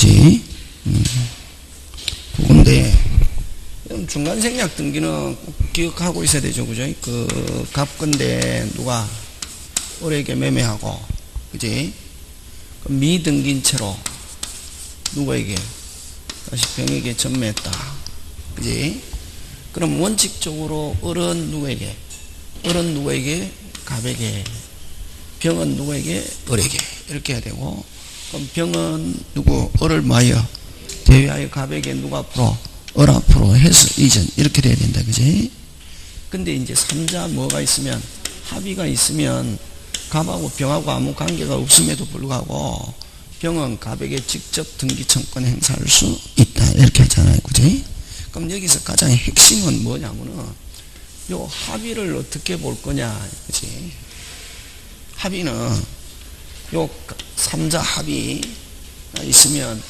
그지? 그건데, 중간생략 등기는 꼭 기억하고 있어야 되죠. 그죠? 그, 갑건데, 누가 을에게 매매하고, 그지? 미등기인 채로, 누구에게? 다시 병에게 전매했다. 그지? 그럼 원칙적으로 을은 누구에게? 을은 누구에게? 갑에게. 병은 누구에게? 을에게. 이렇게 해야 되고, 그럼 병은 누구? 을을 뭐하여? 대위하여 갑에게 누가 앞으로? 을 앞으로 해서 이전. 이렇게 돼야 된다. 그지? 근데 이제 3자 뭐가 있으면, 합의가 있으면, 갑하고 병하고 아무 관계가 없음에도 불구하고, 병은 갑에게 직접 등기청권 행사할 수 있다. 이렇게 하잖아요. 그지? 그럼 여기서 가장 핵심은 뭐냐면은, 요 합의를 어떻게 볼 거냐. 그지? 합의는, 요 3자 합의가 있으면,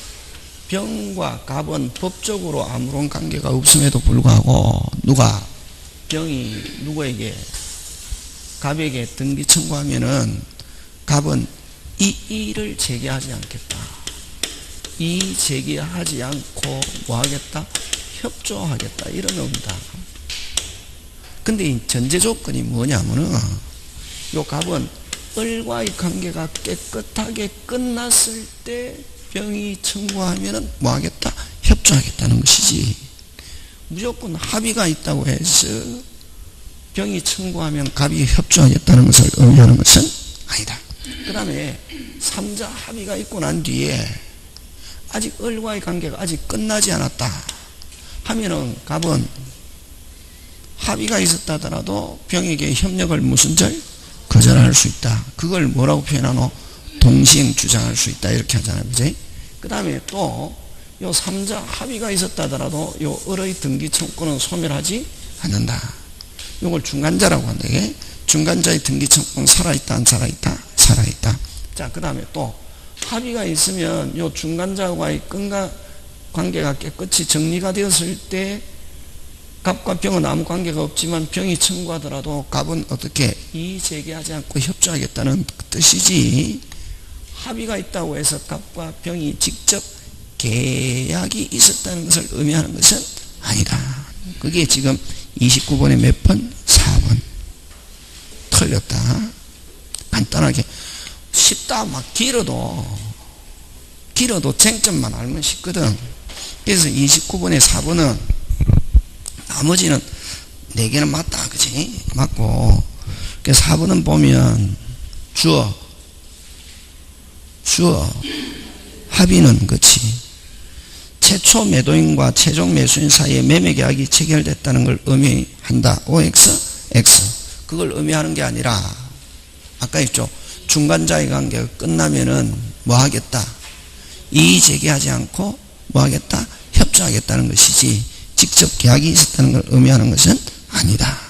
병과 갑은 법적으로 아무런 관계가 없음에도 불구하고, 누가, 병이 누구에게, 갑에게 등기 청구하면은, 갑은 이 이의를 제기하지 않겠다. 이의 제기하지 않고 뭐 하겠다? 협조하겠다. 이런 의미다. 근데 이 전제 조건이 뭐냐면은, 요 갑은 을과의 관계가 깨끗하게 끝났을 때 병이 청구하면은 뭐 하겠다? 협조하겠다는 것이지. 무조건 합의가 있다고 해서 병이 청구하면 갑이 협조하겠다는 것을 의미하는 것은 아니다. 그 다음에 3자 합의가 있고 난 뒤에 아직 을과의 관계가 아직 끝나지 않았다 하면은 갑은 합의가 있었다 하더라도 병에게 협력을 무슨 절? 거절할 수 있다. 그걸 뭐라고 표현하노? 동시행 주장할 수 있다. 이렇게 하잖아요. 그지? 그 다음에 또 요 3자 합의가 있었다 하더라도 요 을의 등기 청구는 소멸하지 않는다. 요걸 중간자라고 한다. 이게 중간자의 등기 청구는 살아있다 안 살아있다? 살아있다. 자, 그 다음에 또 합의가 있으면 요 중간자와의 관계가 깨끗이 정리가 되었을 때 갑과 병은 아무 관계가 없지만 병이 청구하더라도 갑은 어떻게 이의 제기하지 않고 협조하겠다는 뜻이지, 합의가 있다고 해서 갑과 병이 직접 계약이 있었다는 것을 의미하는 것은 아니다. 그게 지금 29번에 몇 번? 4번. 틀렸다. 간단하게. 쉽다. 막 길어도 쟁점만 알면 쉽거든. 그래서 29번에 4번은 나머지는 4개는 맞다. 그치? 맞고. 그래서 4번은 보면 주어 합의는 그치. 최초 매도인과 최종 매수인 사이에 매매 계약이 체결됐다는 걸 의미한다. OX, X. 그걸 의미하는 게 아니라 아까 있죠. 중간자의 관계가 끝나면은 뭐 하겠다? 이의 제기하지 않고 뭐 하겠다? 협조하겠다는 것이지 직접 계약이 있었다는 걸 의미하는 것은 아니다.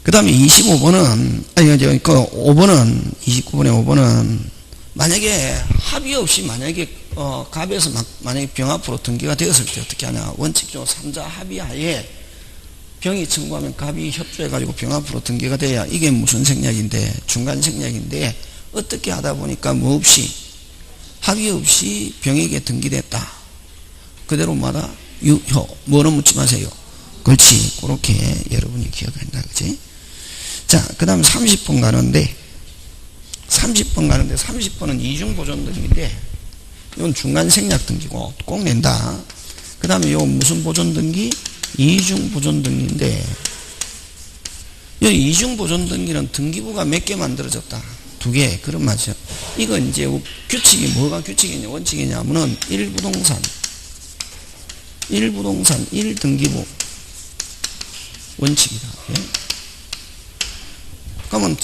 그 다음에 25번은, 그 5번은, 29번의 5번은, 만약에 합의 없이 만약에, 갑에서 만약에 병 앞으로 등기가 되었을 때 어떻게 하냐. 원칙적으로 3자 합의하에 병이 청구하면 갑이 협조해가지고 병 앞으로 등기가 돼야 이게 무슨 생략인데, 중간 생략인데, 어떻게 하다 보니까 뭐 없이, 합의 없이 병에게 등기됐다. 그대로 마다 유효. 뭐로 묻지 마세요. 그렇지. 그렇게 여러분이 기억한다. 그치? 자, 그 다음에 30번 가는데 30번은 이중보존 등기인데, 이건 중간 생략 등기고 꼭 낸다. 그 다음에 이건 무슨 보존 등기? 이중보존 등기인데, 이 이중보존 등기는 등기부가 몇 개 만들어졌다? 2개. 그런 말이죠. 이건 이제 규칙이 뭐가 규칙이냐, 원칙이냐면은 1부동산 1등기부 원칙이다. 예? 그러면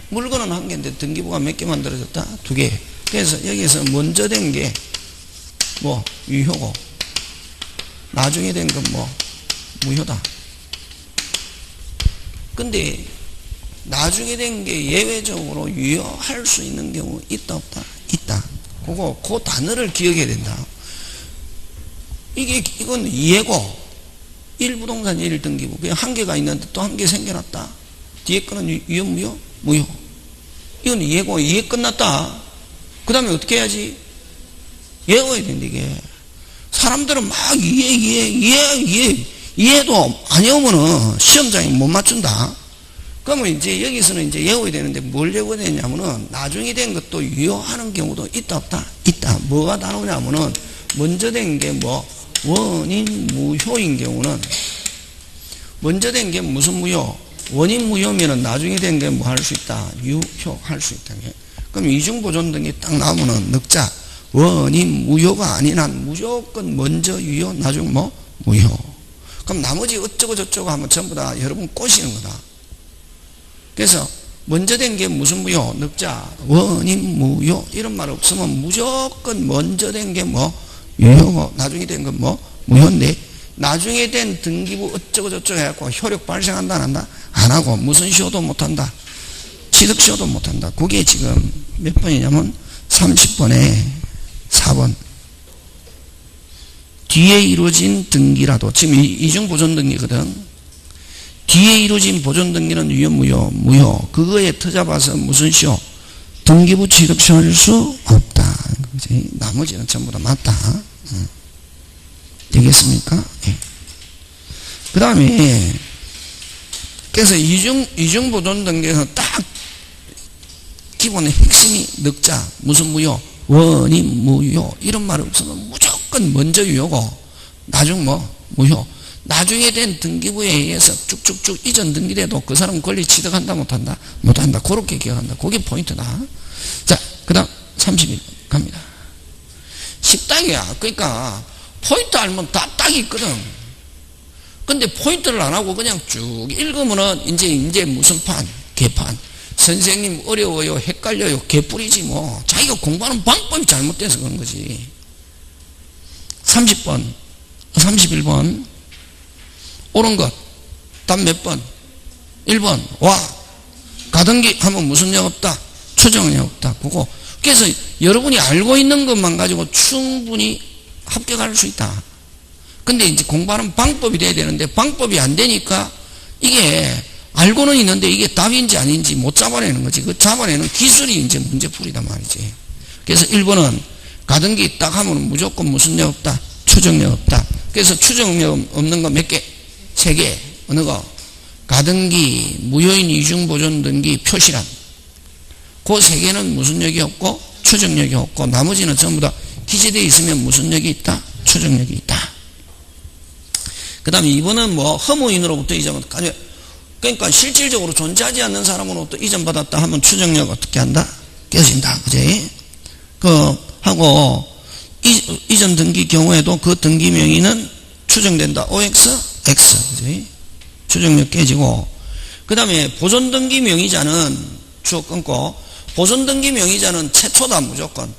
물건은 1개인데 등기부가 몇 개 만들어졌다? 2개. 그래서 여기서 먼저 된 게 뭐 유효고, 나중에 된 건 뭐 무효다. 근데 나중에 된 게 예외적으로 유효할 수 있는 경우 있다 없다? 있다. 그 단어를 기억해야 된다. 이건 예고 1부동산 1등기부 그냥 1개가 있는데 또 1개 생겨났다. 뒤에 거는 유효 무효? 무효. 이건 예고, 이해 끝났다. 그 다음에 어떻게 해야지? 외워야 되는데 이게 사람들은 막 이해도 안 외우면은 시험장에 못 맞춘다. 그러면 이제 여기서는 이제 외워야 되는데 뭘 외워야 되냐면은 나중에 된 것도 유효하는 경우도 있다 없다? 있다. 뭐가 나오냐면은 먼저 된 게 뭐 원인 무효인 경우는 먼저 된 게 무슨 무효? 원인 무효면은 나중에 된 게 뭐 할 수 있다? 유효할 수 있다. 그럼 이중보존 등이 딱 나오면은 넉자 원인 무효가 아닌 한 무조건 먼저 유효 나중 뭐 무효. 그럼 나머지 어쩌고 저쩌고 하면 전부 다 여러분 꼬시는 거다. 그래서 먼저 된 게 무슨 무효? 넉자 원인 무효 이런 말 없으면 무조건 먼저 된 게 뭐 유효고 나중에 된 건 뭐 무효인데 나중에 된 등기부 어쩌고 저쩌고 해갖고 효력 발생한다 안 한다? 안 하고 무슨 시효도 못한다. 취득시효도 못한다. 그게 지금 몇 번이냐면 30번에 4번. 뒤에 이루어진 등기라도 지금 이중보존 등기거든. 뒤에 이루어진 보존 등기는 유효 무효? 무효. 그거에 터잡아서 무슨 시효? 등기부 취득시효일 수 없다. 그치? 나머지는 전부 다 맞다. 되겠습니까? 예. 그 다음에 그래서 이중보존 등기에서 딱 기본의 핵심이 넉자 무슨 무효? 원인 무효 이런 말 없으면 무조건 먼저 유효고 나중 뭐 무효. 나중에 된 등기부에 의해서 쭉쭉쭉 이전 등기돼도 그 사람 권리 취득한다 못한다? 못한다. 그렇게 기억한다. 그게 포인트다. 자, 그 다음 31번 갑니다. 식딱이야. 그러니까 포인트 알면 다 딱이 있거든. 근데 포인트를 안 하고 그냥 쭉 읽으면은 이제 무슨 판? 개판. 선생님 어려워요, 헷갈려요, 개뿔이지 뭐. 자기가 공부하는 방법이 잘못돼서 그런 거지. 31번 옳은 것 답 몇 번? 1번 와 가등기 하면 무슨 역 없다? 추정력 없다. 그거 그래서 여러분이 알고 있는 것만 가지고 충분히 합격할 수 있다. 근데 이제 공부하는 방법이 돼야 되는데 방법이 안 되니까 이게 알고는 있는데 이게 답인지 아닌지 못 잡아내는 거지. 그 잡아내는 기술이 이제 문제풀이단 말이지. 그래서 1번은 가등기 딱 하면 무조건 무슨 력 없다? 추정력 없다. 그래서 추정력 없는 거 몇 개? 3개. 어느 거? 가등기, 무효인 이중보존 등기, 표시란. 그 3개는 무슨 력이 없고 추정력이 없고 나머지는 전부 다 기재되어 있으면 무슨 력이 있다? 추정력이 있다. 그 다음에 2번은 뭐 허무인으로부터 이전 그러니까 실질적으로 존재하지 않는 사람으로부터 이전받았다 하면 추정력 어떻게 한다? 깨진다. 그지? 하고 이전 등기 경우에도 그 등기 명의는 추정된다. OX, X. 그지? 추정력 깨지고 그 다음에 보존 등기 명의자는 주어 끊고 보존 등기 명의자는 최초다 무조건.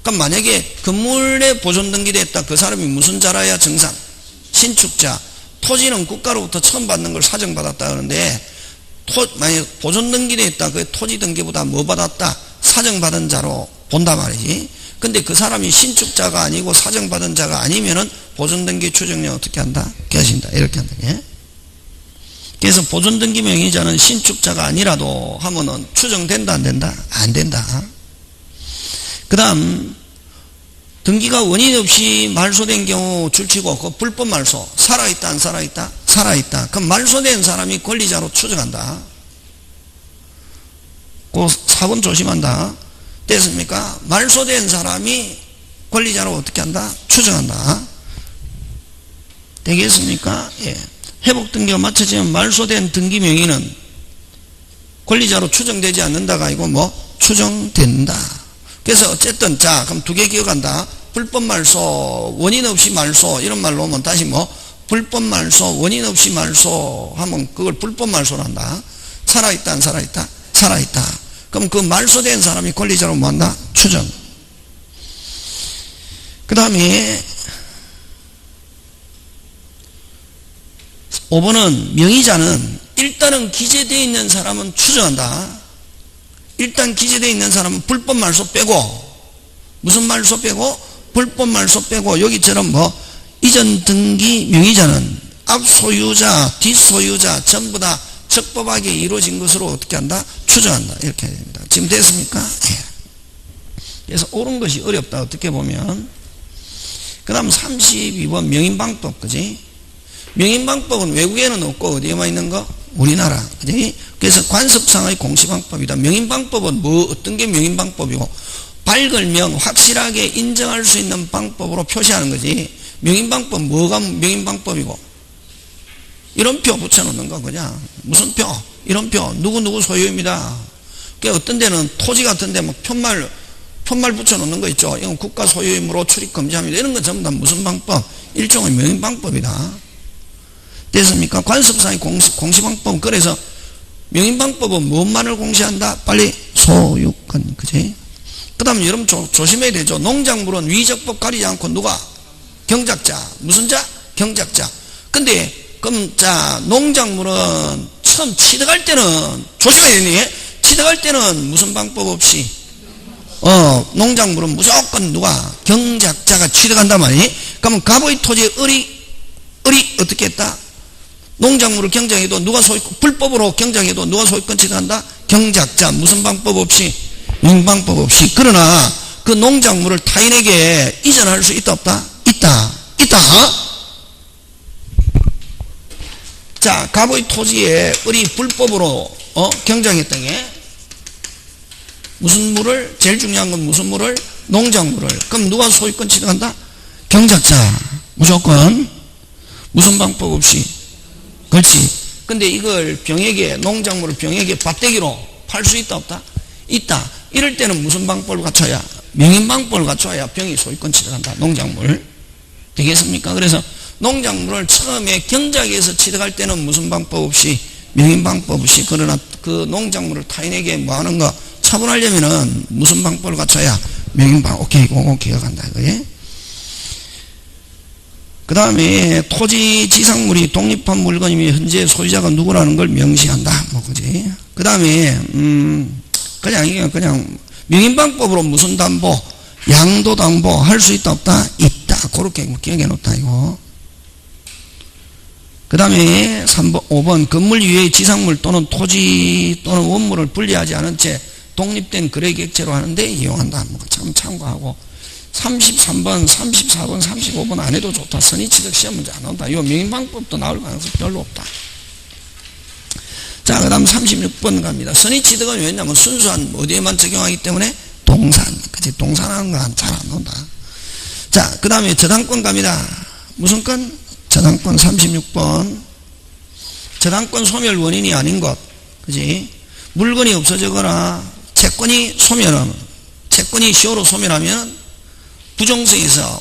그러니까 만약에 건물에 보존 등기됐다. 그 사람이 무슨 자라야 정상? 신축자. 토지는 국가로부터 처음 받는 걸 사정받았다 그러는데 만약에 보존 등기되어 있다. 그 토지 등기보다 뭐 받았다? 사정받은 자로 본다 말이지. 근데 그 사람이 신축자가 아니고 사정받은 자가 아니면은 보존 등기 추정력 어떻게 한다? 깨진다. 이렇게 한다. 예? 그래서 보존 등기 명의자는 신축자가 아니라도 하면은 추정된다 안 된다? 안 된다. 그 다음 등기가 원인 없이 말소된 경우 줄치고 그 불법 말소 살아있다 안 살아있다? 살아있다. 그럼 말소된 사람이 권리자로 추정한다. 그 4번 조심한다. 됐습니까? 말소된 사람이 권리자로 어떻게 한다? 추정한다. 되겠습니까? 예. 회복 등기가 마쳐지면 말소된 등기 명의는 권리자로 추정되지 않는다가 아니고 뭐 추정된다. 그래서 어쨌든 자 그럼 2개 기억한다. 불법 말소, 원인 없이 말소 이런 말로 오면 다시 뭐 불법 말소, 원인 없이 말소 하면 그걸 불법 말소로 한다. 살아있다 안 살아있다? 살아있다. 그럼 그 말소된 사람이 권리자로 뭐 한다? 추정. 그 다음에 5번은 명의자는 일단은 기재되어 있는 사람은 추정한다. 일단 기재되어 있는 사람은 불법 말소 빼고 무슨 말소 빼고? 불법 말소 빼고 여기처럼 뭐 이전 등기 명의자는 앞소유자 뒷소유자 전부 다 적법하게 이루어진 것으로 어떻게 한다? 추정한다. 이렇게 해야 됩니다. 지금 됐습니까? 예. 그래서 옳은 것이 어렵다, 어떻게 보면. 그 다음 32번 명인방법, 그지? 명인방법은 외국에는 없고 어디에만 있는 거? 우리나라, 그지? 그래서 관습상의 공시방법이다. 명인방법은 뭐 어떤 게 명인방법이고, 밝을 명, 확실하게 인정할 수 있는 방법으로 표시하는 거지. 명인방법 뭐가 명인방법이고, 이런표 붙여놓는 거 그냥. 무슨 표? 이런표 누구누구 소유입니다. 그 어떤 데는 토지 같은 데 막 편말 붙여놓는 거 있죠. 이건 국가 소유이므로 출입 금지합니다. 이런 건 전부 다 무슨 방법? 일종의 명인방법이다. 됐습니까? 관습상의 공시방법. 그래서 명인방법은 무엇만을 공시한다? 빨리 소유권, 그지? 그 다음에 여러분 조심해야 되죠. 농작물은 위적법 가리지 않고 누가? 경작자. 무슨 자? 경작자. 근데 그럼 자 농작물은 처음 취득할 때는 조심해야 되니? 취득할 때는 무슨 방법 없이 농작물은 무조건 누가? 경작자가 취득한단 말이니? 그러면 갑의 토지의 을이 어떻게 했다? 농작물을 경작해도 누가 소유권, 불법으로 경작해도 누가 소유권 취득한다? 경작자. 무슨 방법 없이? 명방법 없이. 그러나 그 농작물을 타인에게 이전할 수 있다 없다? 있다. 자, 갑의 토지에 을이 불법으로 경작했던 게 무슨 물을? 제일 중요한 건 무슨 물을? 농작물을. 그럼 누가 소유권 취득한다? 경작자. 무조건. 무슨 방법 없이? 그렇지. 근데 이걸 병에게, 농작물을 병에게 밭대기로 팔 수 있다 없다? 있다. 이럴 때는 무슨 방법을 갖춰야? 명인방법을 갖춰야 병이 소유권 취득한다. 농작물. 되겠습니까? 그래서 농작물을 처음에 경작에서 취득할 때는 무슨 방법 없이? 명인방법 없이. 그러나 그 농작물을 타인에게 뭐 하는 거? 처분하려면은 무슨 방법을 갖춰야? 명인방. 오케이, 그거 기억한다. 그게. 그 다음에 토지 지상물이 독립한 물건이며 현재 소유자가 누구라는 걸 명시한다. 뭐, 그지? 그 다음에, 그냥 명인방법으로 무슨 담보? 양도 담보 할 수 있다 없다? 있다. 그렇게 기억해 놓다, 이거. 그 다음에 5번 건물 이외의 지상물 또는 토지 또는 원물을 분리하지 않은 채 독립된 거래객체로 하는데 이용한다. 뭐 참 참고하고 33번, 34번, 35번 안 해도 좋다. 선의취득 시험 문제 안 나온다. 이거 명인방법도 나올 가능성이 별로 없다. 자, 그 다음 36번 갑니다. 선의취득은 왜냐면 순수한 어디에만 적용하기 때문에 동산. 그치? 동산하는 건 잘 안 나온다. 자, 그 다음에 저당권 갑니다. 무슨 건? 저당권 36번. 저당권 소멸 원인이 아닌 것. 그지? 물건이 없어지거나 채권이 소멸하면, 채권이 시효로 소멸하면 부정성에서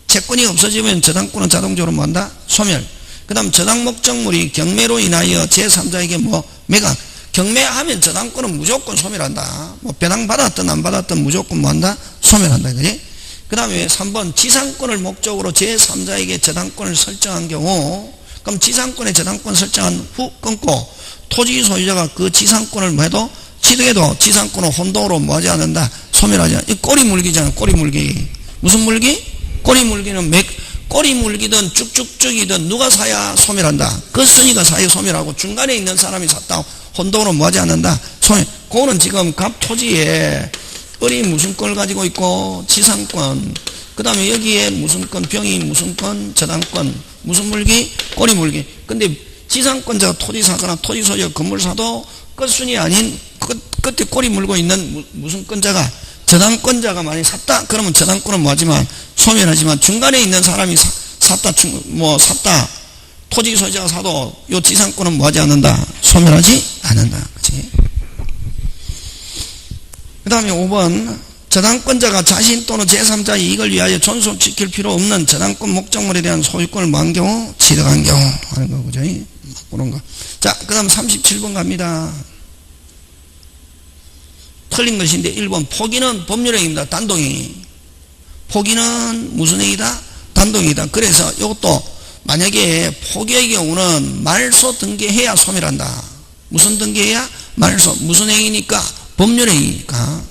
채권이 없어지면 저당권은 자동적으로 뭐한다? 소멸. 그 다음 저당 목적물이 경매로 인하여 제3자에게 뭐 매각. 경매하면 저당권은 무조건 소멸한다. 뭐 배당 받았든 안 받았든 무조건 뭐한다? 소멸한다. 그지? 그 다음에 3번 지상권을 목적으로 제3자에게 저당권을 설정한 경우, 그럼 지상권에 저당권 설정한 후 끊고 토지 소유자가 그 지상권을 뭐 해도 취득해도 지상권을 혼동으로 뭐하지 않는다? 소멸하지 않는다. 이 꼬리 물기잖아. 꼬리 물기. 무슨 물기? 꼬리 물기는 꼬리 물기든 쭉쭉쭉이든 누가 사야 소멸한다? 그 순위가 사야 소멸하고 중간에 있는 사람이 샀다 혼동으로 뭐하지 않는다? 소멸. 그거는 지금 갑 토지에 을이 무슨 걸 가지고 있고 지상권, 그 다음에 여기에 무슨 건, 병이 무슨 건, 저당권, 무슨 물기? 꼬리 물기. 근데 지상권자가 토지 사거나 토지 소유자 건물 사도 끝순위 아닌 끝에 꼬리 물고 있는 무슨 건자가 저당권자가 많이 샀다? 그러면 저당권은 뭐하지만 소멸하지만 중간에 있는 사람이 샀다 토지 소유자가 사도 요 지상권은 뭐하지 않는다? 소멸하지 않는다. 그치? 그 다음에 5번 저당권자가 자신 또는 제3자의 이익을 위하여 존속시킬 필요 없는 저당권 목적물에 대한 소유권을 뭐한 경우? 취득한 경우 하는 거 그죠? 그런 거. 자, 그 다음 37번 갑니다. 틀린 것인데 1번 포기는 법률행위입니다. 단독행위. 포기는 무슨 행위다? 단독행위다. 그래서 이것도 만약에 포기의 경우는 말소 등기해야 소멸한다. 무슨 등기해야? 말소. 무슨 행위니까? 법률행위니까.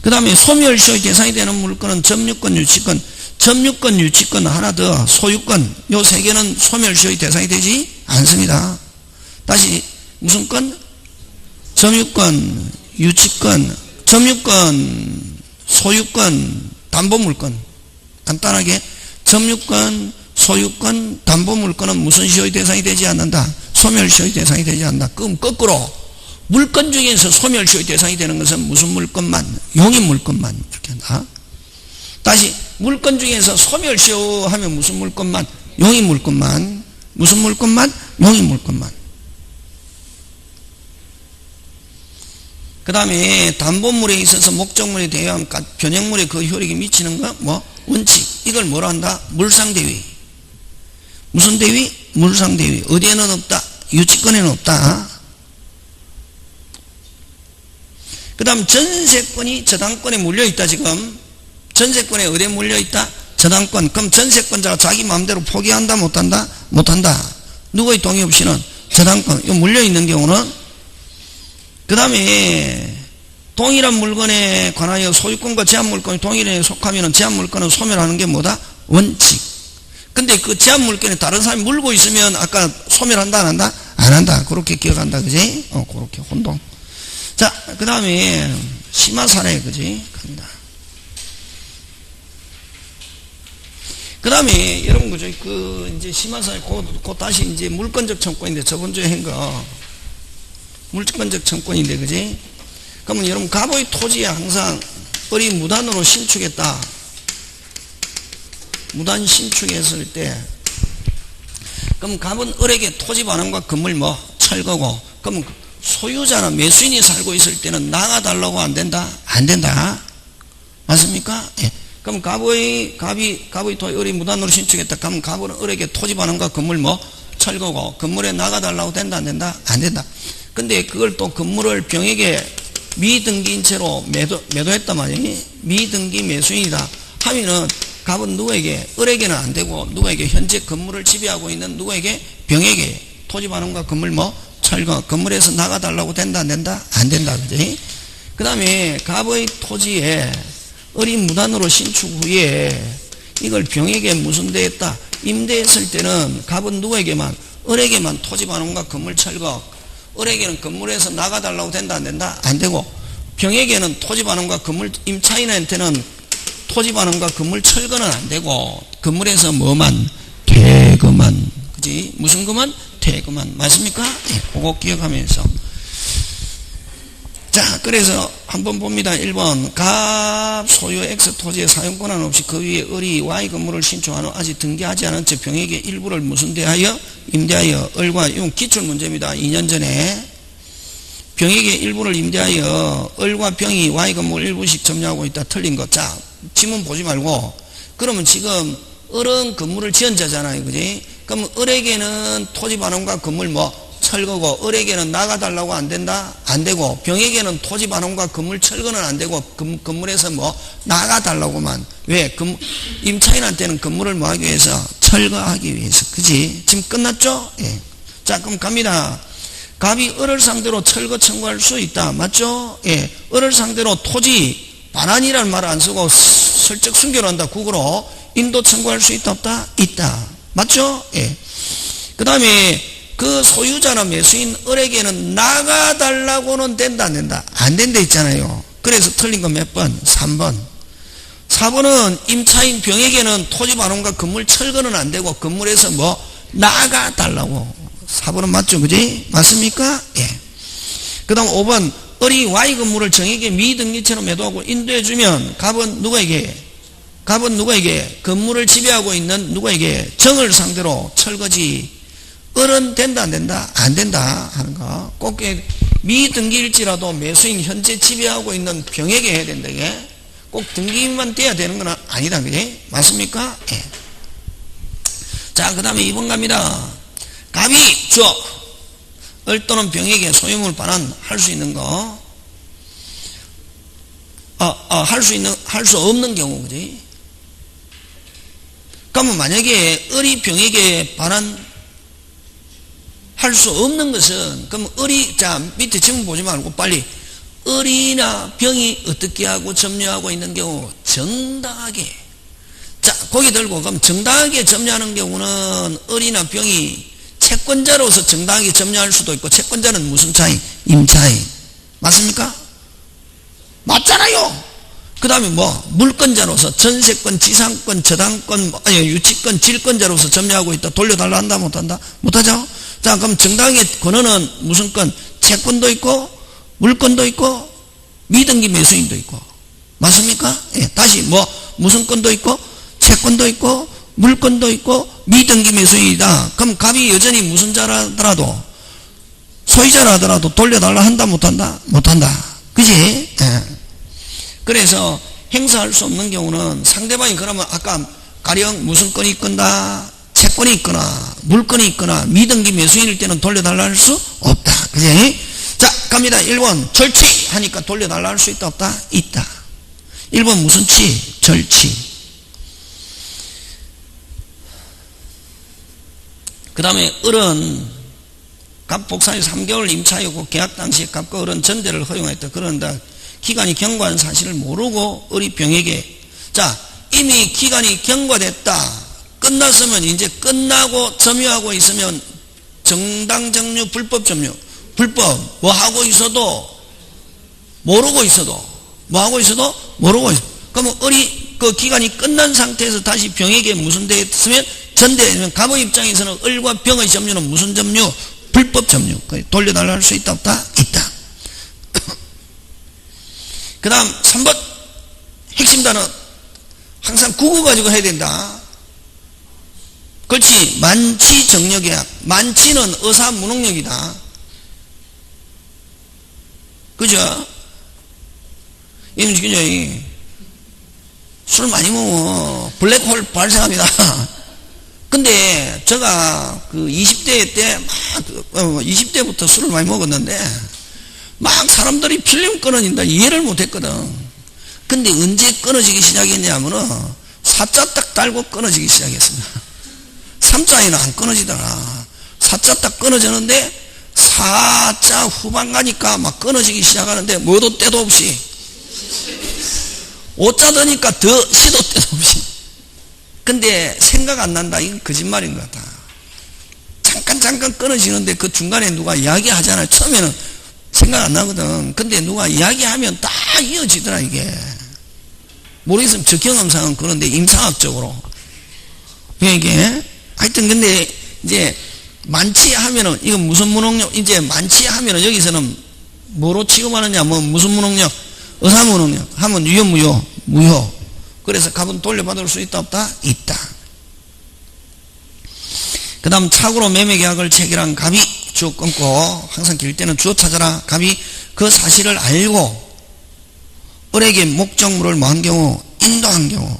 그 다음에 소멸시효의 대상이 되는 물건은 점유권, 유치권. 점유권, 유치권 하나 더 소유권. 요 세 개는 소멸시효의 대상이 되지 않습니다. 다시 무슨 건? 점유권, 유치권, 점유권, 소유권, 담보물권. 간단하게 점유권, 소유권, 담보물권은 무슨 시효의 대상이 되지 않는다? 소멸시효의 대상이 되지 않는다. 그럼 거꾸로 물권 중에서 소멸시효의 대상이 되는 것은 무슨 물권만? 용익물권만 이렇게 한다. 다시 물권 중에서 소멸시효 하면 무슨 물권만? 용익물권만. 무슨 물권만? 용익물권만. 그 다음에 담보물에 있어서 목적물에 대한 변형물에 그 효력이 미치는 거 뭐? 원칙. 이걸 뭐라 한다? 물상대위. 무슨 대위? 물상대위. 어디에는 없다? 유치권에는 없다. 그 다음 전세권이 저당권에 물려있다. 지금 전세권에 어디에 물려있다? 저당권. 그럼 전세권자가 자기 마음대로 포기한다 못한다? 못한다. 누구의 동의 없이는 저당권. 이거 물려있는 경우는 그 다음에 동일한 물건에 관하여 소유권과 제한물건이 동일에 속하면 제한물건은 소멸하는 게 뭐다? 원칙. 근데 그 제한물건에 다른 사람이 물고 있으면 아까 소멸한다 안 한다? 안 한다. 그렇게 기억한다. 그지? 그렇게 혼동. 자, 그 다음에 심화사례. 그지? 갑니다. 그 다음에 여러분 그죠? 이제 심화사례 곧 다시 이제 물권적 청권인데 저번주에 한 거 물권적 청권인데 그지? 그러면 여러분 갑의 토지에 항상 을이 무단으로 신축했다. 무단 신축했을 때 그럼 갑은 을에게 토지 반환과 건물 뭐 철거고 그럼 소유자나 매수인이 살고 있을 때는 나가달라고 안 된다? 안 된다. 맞습니까? 예. 그럼 갑의 토지 을이 무단으로 신축했다. 그럼 갑은 을에게 토지 반환과 건물 뭐 철거고 건물에 나가달라고 된다? 안 된다? 안 된다. 근데 그걸 또 건물을 병에게 미등기인 채로 매도했단 말이에요. 미등기 매수인이다 하면은 갑은 누구에게? 을에게는 안 되고 누구에게? 현재 건물을 지배하고 있는 누구에게? 병에게 토지 반환과 건물 뭐 철거 건물에서 나가달라고 된다 안 된다? 안 된다. 그지? 그 다음에 갑의 토지에 을이 무단으로 신축 후에 이걸 병에게 무슨 대했다? 임대했을 때는 갑은 누구에게만? 을에게만 토지 반환과 건물 철거 을에게는 건물에서 나가달라고 된다 안 된다? 안 되고 병에게는 토지 반환과 건물 임차인한테는 토지 반환과 건물 철거는 안 되고 건물에서 뭐만? 퇴거만. 그지? 무슨 거만? 퇴거만. 맞습니까? 예, 그거 기억하면서 자 그래서 한번 봅니다. 1번 갑 소유 X 토지의 사용권한 없이 그 위에 을이 Y 건물을 신축한 후 아직 등기하지 않은 채 병에게 일부를 무슨 대하여? 임대하여 을과 이건 기출문제입니다. 2년 전에 병에게 일부를 임대하여 을과 병이 Y 건물 일부씩 점유하고 있다. 틀린 거. 자 지문 보지 말고 그러면 지금 을은 건물을 지은 자잖아요. 그지? 그럼 을에게는 토지 반환과 건물 뭐 철거고 을에게는 나가달라고 안 된다? 안 되고 병에게는 토지 반환과 건물 철거는 안 되고 건물에서 뭐 나가달라고만. 왜? 임차인한테는 건물을 뭐 하기 위해서? 철거하기 위해서. 그지? 지금 끝났죠? 예. 자 그럼 갑니다. 갑이 을을 상대로 철거 청구할 수 있다. 맞죠? 예. 을을 상대로 토지 반환이라는 말을 안 쓰고 슬쩍 숨겨놓는다. 국어로 인도 청구할 수 있다 없다? 있다. 맞죠? 예. 그 다음에 그 소유자나 매수인 을에게는 나가달라고는 된다 안 된다? 안 된다 있잖아요. 그래서 틀린 건 몇 번? 3번. 4번은 임차인 병에게는 토지 반환과 건물 철거는 안 되고 건물에서 뭐 나가달라고. 4번은 맞죠? 그지? 맞습니까? 예. 그 다음 5번 을이 Y 건물을 정에게 미등기채로 매도하고 인도해주면 갑은 누구에게? 갑은 누구에게? 건물을 지배하고 있는 누구에게? 정을 상대로 철거지. 을은 된다 안 된다? 안 된다 하는 거. 꼭 미등기일지라도 매수인 현재 지배하고 있는 병에게 해야 된다. 이게 꼭 등기만 돼야 되는 건 아니다. 그게 맞습니까? 예. 자 그 다음에 2번 갑니다. 갑이 을 또는 병에게 소유물 반환할 수 있는 거 할 수 없는 경우. 그지? 그러면 만약에 을이 병에게 반환 할 수 없는 것은 그럼 을이 자 밑에 지금 보지 말고 빨리 을이나 병이 어떻게 하고 점유하고 있는 경우 정당하게 자 고개 들고 그럼 정당하게 점유하는 경우는 을이나 병이 채권자로서 정당하게 점유할 수도 있고 채권자는 무슨 차이? 임차인. 맞습니까? 맞잖아요. 그 다음에 뭐 물권자로서 전세권, 지상권, 저당권, 아니 유치권, 질권자로서 점유하고 있다. 돌려달라 한다 못한다? 못하죠. 자, 그럼 정당의 권한은 무슨 권? 채권도 있고 물권도 있고 미등기 매수인도 있고 맞습니까? 예, 다시 뭐 무슨 권도 있고 채권도 있고 물권도 있고 미등기 매수인이다. 그럼 갑이 여전히 무슨 자라더라도 소유자라 하더라도 돌려달라 한다 못한다? 못한다. 그지? 예. 그래서 행사할 수 없는 경우는 상대방이 그러면 아까 가령 무슨 건이 있거나 채권이 있거나 물건이 있거나 미등기 매수인일 때는 돌려달라 할 수 없다. 그지? 자, 갑니다. 1번 절취 하니까 돌려달라 할 수 있다 없다? 있다. 1번 무슨 취? 절취. 그 다음에 을은 갑 복사일 3개월 임차이고 계약 당시에 갑과 을은 전대를 허용했다. 그런다. 기간이 경과한 사실을 모르고 을이 병에게, 자, 이미 기간이 경과됐다. 끝났으면 이제 끝나고 점유하고 있으면 정당 점유, 불법 점유. 불법 뭐 하고 있어도 모르고 있어도 뭐 하고 있어도 모르고 있어. 그러면 을이 그 기간이 끝난 상태에서 다시 병에게 무슨 데 있으면 전대면 갑의 입장에서는 을과 병의 점유는 무슨 점유? 불법 점유. 돌려달라 할 수 있다 없다? 있다. 그 다음 3번 핵심 단어 항상 국어 가지고 해야 된다. 그렇지. 만치 정력계약. 만치는 의사 무능력이다. 그죠? 그죠? 술 많이 먹으면 블랙홀 발생합니다. 근데 제가 그 20대 때 막 20대부터 술을 많이 먹었는데 막 사람들이 필름 끊어진다 이해를 못했거든. 근데 언제 끊어지기 시작했냐면은 4자 딱 달고 끊어지기 시작했습니다. 3자에는 안 끊어지더라. 4자 딱 끊어졌는데 4자 후반 가니까 막 끊어지기 시작하는데 뭐도 때도 없이 5자 되니까 더 시도 때도 없이. 근데 생각 안 난다. 이건 거짓말인 것 같다. 잠깐 끊어지는데 그 중간에 누가 이야기하잖아요. 처음에는 생각 안 나거든. 근데 누가 이야기하면 다 이어지더라 이게. 모르겠으면 저 경험상은 그런데 임상학적으로 이게 하여튼 근데 이제 만취하면은 이건 무슨 무능력? 이제 만취하면은 여기서는 뭐로 취급하느냐? 뭐 무슨 무능력? 의사 무능력 하면 유효 무효? 무효. 그래서 갑은 돌려받을 수 있다 없다? 있다. 그 다음 착오로 매매계약을 체결한 갑이 주어 끊고 항상 길 때는 주어 찾아라. 갑이 그 사실을 알고 을에게 목적물을 뭐 한 경우? 인도한 경우.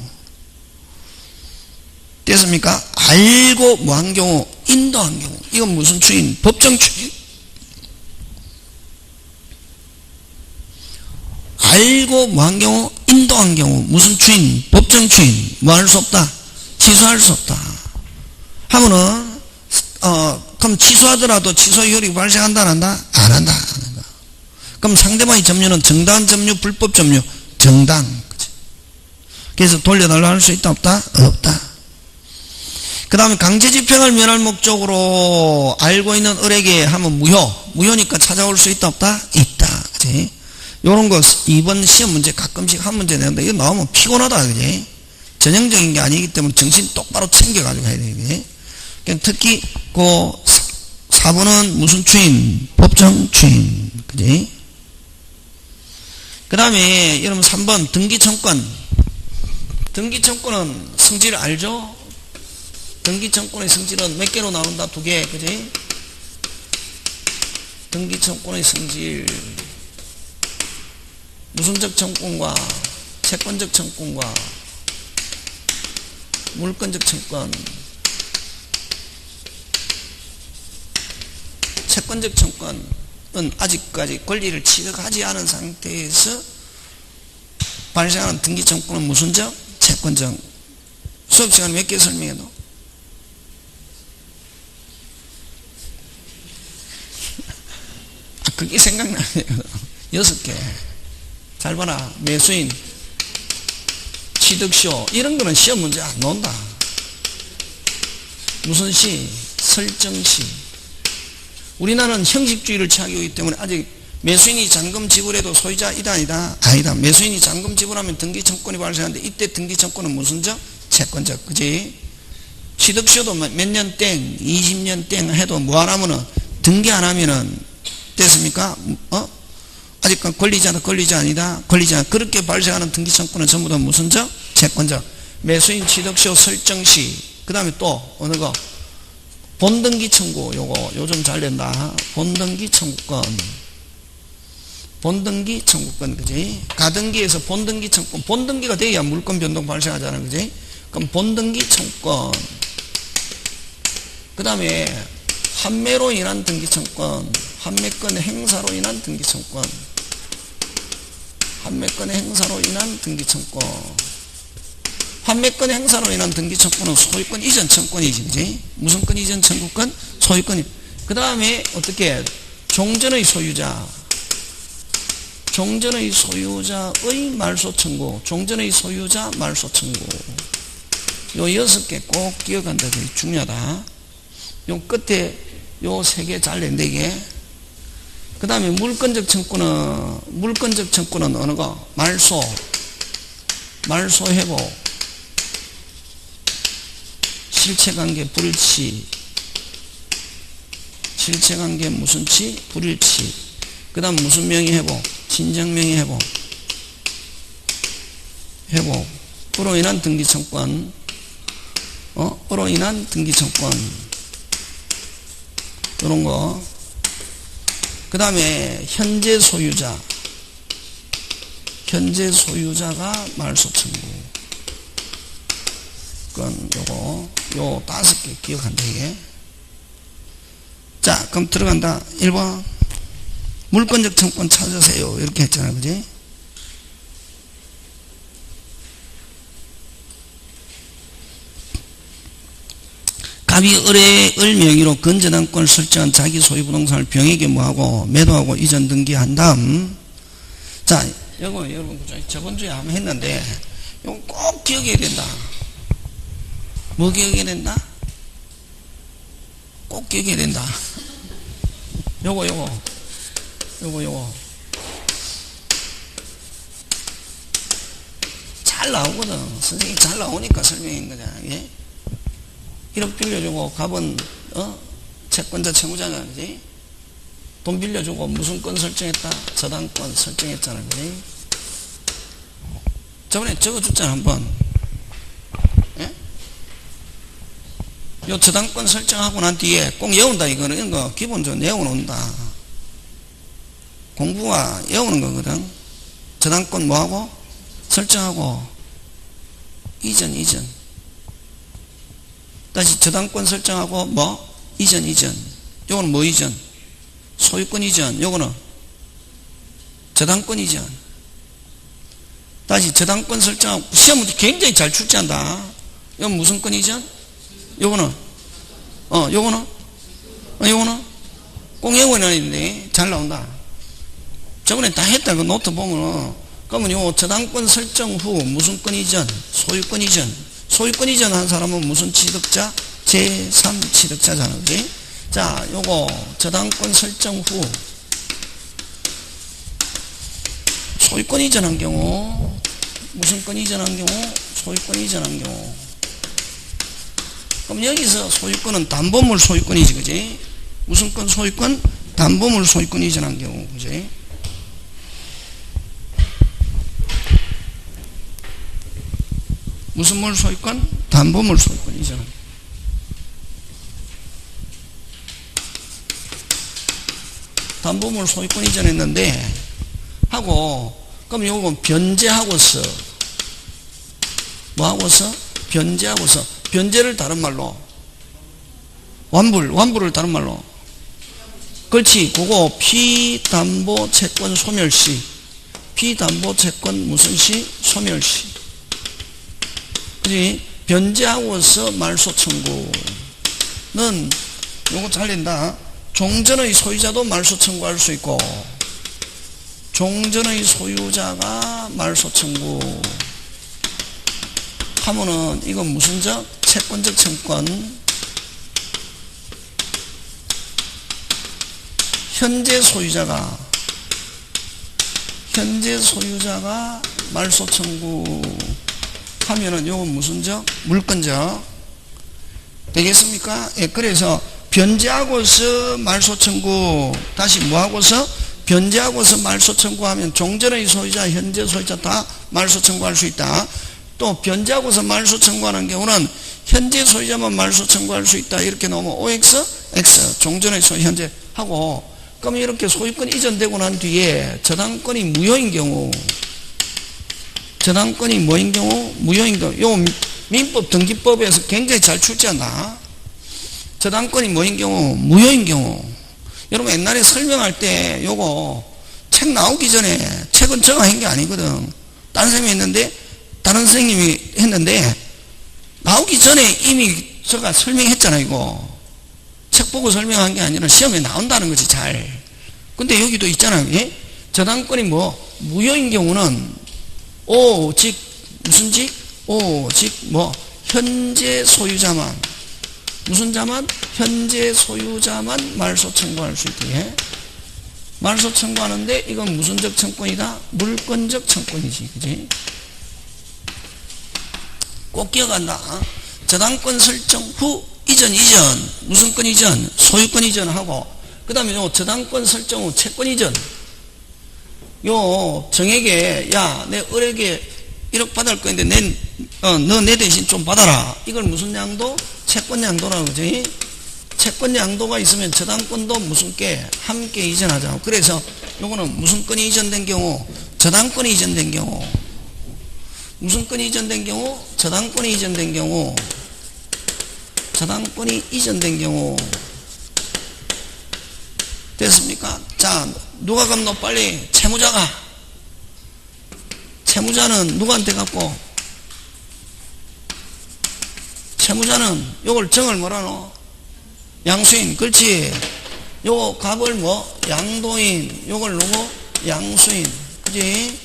됐습니까? 알고 뭐 한 경우? 인도한 경우. 이건 무슨 추인? 법정 추인. 알고 뭐 한 경우? 인도한 경우. 무슨 추인? 법정 추인. 뭐 할 수 없다? 취소할 수 없다. 하면은 그럼 취소하더라도 취소 효력이 발생한다 안 한다? 안 한다. 안 한다. 그럼 상대방의 점유는 정당 점유, 불법 점유? 정당. 그치? 그래서 돌려달라 할 수 있다 없다? 없다. 그 다음에 강제집행을 면할 목적으로 알고 있는 을에게 하면 무효. 무효니까 찾아올 수 있다 없다? 있다. 그치? 요런 거 2번 시험 문제 가끔씩 한 문제 내는데 이거 나오면 피곤하다. 그치? 전형적인 게 아니기 때문에 정신 똑바로 챙겨가지고 해야 돼. 그치? 특히 그 4번은 무슨 추인? 법정 추인. 그지? 그 다음에 여러분 3번 등기청권. 등기청권은 성질 알죠? 등기청권의 성질은 몇 개로 나온다? 2개. 그지? 등기청권의 성질 무슨적 청권과 채권적 청권과 물권적 청권. 채권적 청권은 아직까지 권리를 취득하지 않은 상태에서 발생하는 등기청권은 무슨적? 채권적. 수업시간에 몇 개 설명해도? 그게 생각나네요. 6개. 잘 봐라. 매수인, 취득시효 이런 거는 시험 문제 안 나온다. 무슨 시? 설정시. 우리나라는 형식주의를 취하기 때문에 아직 매수인이 잔금 지불해도 소유자 이다 아니다? 아니다. 매수인이 잔금 지불하면 등기청권이 발생하는데 이때 등기청권은 무슨 적? 채권적. 그지? 취득시효도 몇 년 땡, 20년 땡 해도 뭐 안 하면은 등기 안 하면은 됐습니까? 아직까지 권리자다, 권리자 아니다? 권리자. 그렇게 발생하는 등기청권은 전부 다 무슨 적? 채권적. 매수인 취득시효 설정시. 그 다음에 또 어느 거? 본등기 청구. 요거 요즘 잘 된다. 본등기 청구권. 본등기 청구권. 그지? 가등기에서 본등기 청구권. 본등기가 돼야 물권 변동 발생하잖아. 그지? 그럼 본등기 청구권. 그 다음에 판매로 인한 등기청권. 판매권 행사로 인한 등기청권. 판매권 행사로 인한 등기청권. 판매권 행사로 인한 등기청권은 소유권 이전 청권이지. 그지? 무슨 권 이전 청구권? 소유권이. 그 다음에 어떻게? 종전의 소유자. 종전의 소유자의 말소 청구. 종전의 소유자 말소 청구. 요 6개 꼭 기억한다. 되게 중요하다. 요 끝에 요 3개 잘 낸다 이게. 그 다음에 물권적 청구는 어느 거? 말소 회복, 실체관계 불일치, 실체관계 무슨 치? 불일치. 그 다음 무슨 명의 회복? 진정명의 회복으로 인한 등기청권. 으로 인한 등기청권. 이런 거. 그 다음에 현재 소유자가 말소 청구. 그건 요거 요 5개 기억한다 이게. 자, 그럼 들어간다. 1번 물권적 청권 찾으세요 이렇게 했잖아. 그지? 갑이 을의 명의로 건전한권을 설정한 자기 소유 부동산을 병에게 뭐하고 매도하고 이전 등기한 다음. 자, 이거 여러분 저번 주에 한번 했는데 이거 꼭 기억해야 된다. 뭐 기억해야 된다? 꼭 기억해야 된다. 요거 잘 나오거든. 선생님이 잘 나오니까 설명한 거잖아. 예? 1억 빌려주고 갑은 채권자 채무자잖아. 그지? 돈 빌려주고 무슨 권 설정했다? 저당권 설정했잖아. 그지? 저번에 적어줬잖아 한번. 예? 요 저당권 설정하고 난 뒤에 꼭 외운다. 이거는 이런 거 기본적으로 외워놓는다. 공부가 외우는 거거든. 저당권 뭐하고? 설정하고 이전 다시 저당권 설정하고 뭐? 이전 요거는 뭐 이전? 소유권 이전. 요거는 저당권 이전. 다시 저당권 설정하고 시험 문제 굉장히 잘 출제한다. 이건 무슨 권 이전? 요거는 요거는 꼭 외워놔야 되는데 잘 나온다. 저번에 다 했다. 그 노트 보면은. 그러면 요 저당권 설정 후 무슨 권 이전? 소유권 이전. 소유권 이전 한 사람은 무슨 취득자? 제3 취득자잖아. 그지? 자, 요거 저당권 설정 후 소유권 이전한 경우 무슨 권 이전한 경우? 소유권 이전한 경우. 그럼 여기서 소유권은 담보물 소유권이지. 그지? 무슨 권 소유권? 담보물 소유권 이전한 경우. 그지? 무슨 물 소유권? 담보물 소유권 이전. 담보물 소유권 이전했는데 하고 그럼 요건 변제하고서 뭐 하고서? 변제하고서. 변제를 다른 말로 완불을 다른 말로. 그렇지. 그거 피담보 채권 소멸시. 피담보 채권 무슨 시? 소멸시. 그지? 변제하고서 말소 청구는 요거 잘 된다. 종전의 소유자도 말소 청구할 수 있고 종전의 소유자가 말소 청구 하면은 이건 무슨 적? 채권적 청권. 현재 소유자가 현재 소유자가 말소 청구 하면은 요건 무슨적? 물건적 되겠습니까? 예, 그래서 변제하고서 말소 청구, 다시 뭐하고서? 변제하고서 말소 청구하면 종전의 소유자, 현재 소유자 다 말소 청구할 수 있다. 또 변제하고서 말소 청구하는 경우는 현재 소유자만 말소 청구할 수 있다. 이렇게 나오면 OX, X, 종전의 소유, 현재 하고, 그럼 이렇게 소유권 이전되고 난 뒤에 저당권이 무효인 경우, 저당권이 뭐인 경우? 무효인 경우. 요 민법 등기법에서 굉장히 잘 출제한다. 저당권이 뭐인 경우? 무효인 경우. 여러분 옛날에 설명할 때 요거 책 나오기 전에, 책은 제가 한 게 아니거든. 다른 선생님이 했는데, 다른 선생님이 했는데, 나오기 전에 이미 제가 설명했잖아, 이거. 책 보고 설명한 게 아니라 시험에 나온다는 거지, 잘. 근데 여기도 있잖아요, 예? 저당권이 뭐, 무효인 경우는, 오직, 무슨 직? 오직, 뭐, 현재 소유자만, 무슨 자만? 현재 소유자만 말소 청구할 수 있다, 예? 말소 청구하는데, 이건 무슨적 청권이다? 물권적 청권이지, 그지? 꼭 기억한다. 저당권 설정 후 이전, 무슨 권 이전? 소유권 이전하고, 그 다음에 요 저당권 설정 후 채권 이전. 요 정에게, 야, 내 을에게 1억 받을 건데, 너 내 대신 좀 받아라. 이걸 무슨 양도? 채권 양도라고 그러지? 채권 양도가 있으면 저당권도 무슨 게? 함께 이전하자. 그래서 요거는 무슨 건이 이전된 경우? 저당권이 이전된 경우. 무슨 건이 이전된 경우? 저당권이 이전된 경우. 저당권이 이전된 경우. 됐습니까? 자, 누가 그럼 너 빨리 채무자가. 채무자는 누구한테 갖고? 채무자는 요걸 정을 뭐라 노? 양수인. 그렇지. 요 값을 뭐? 양도인. 요걸 누구? 양수인. 그지?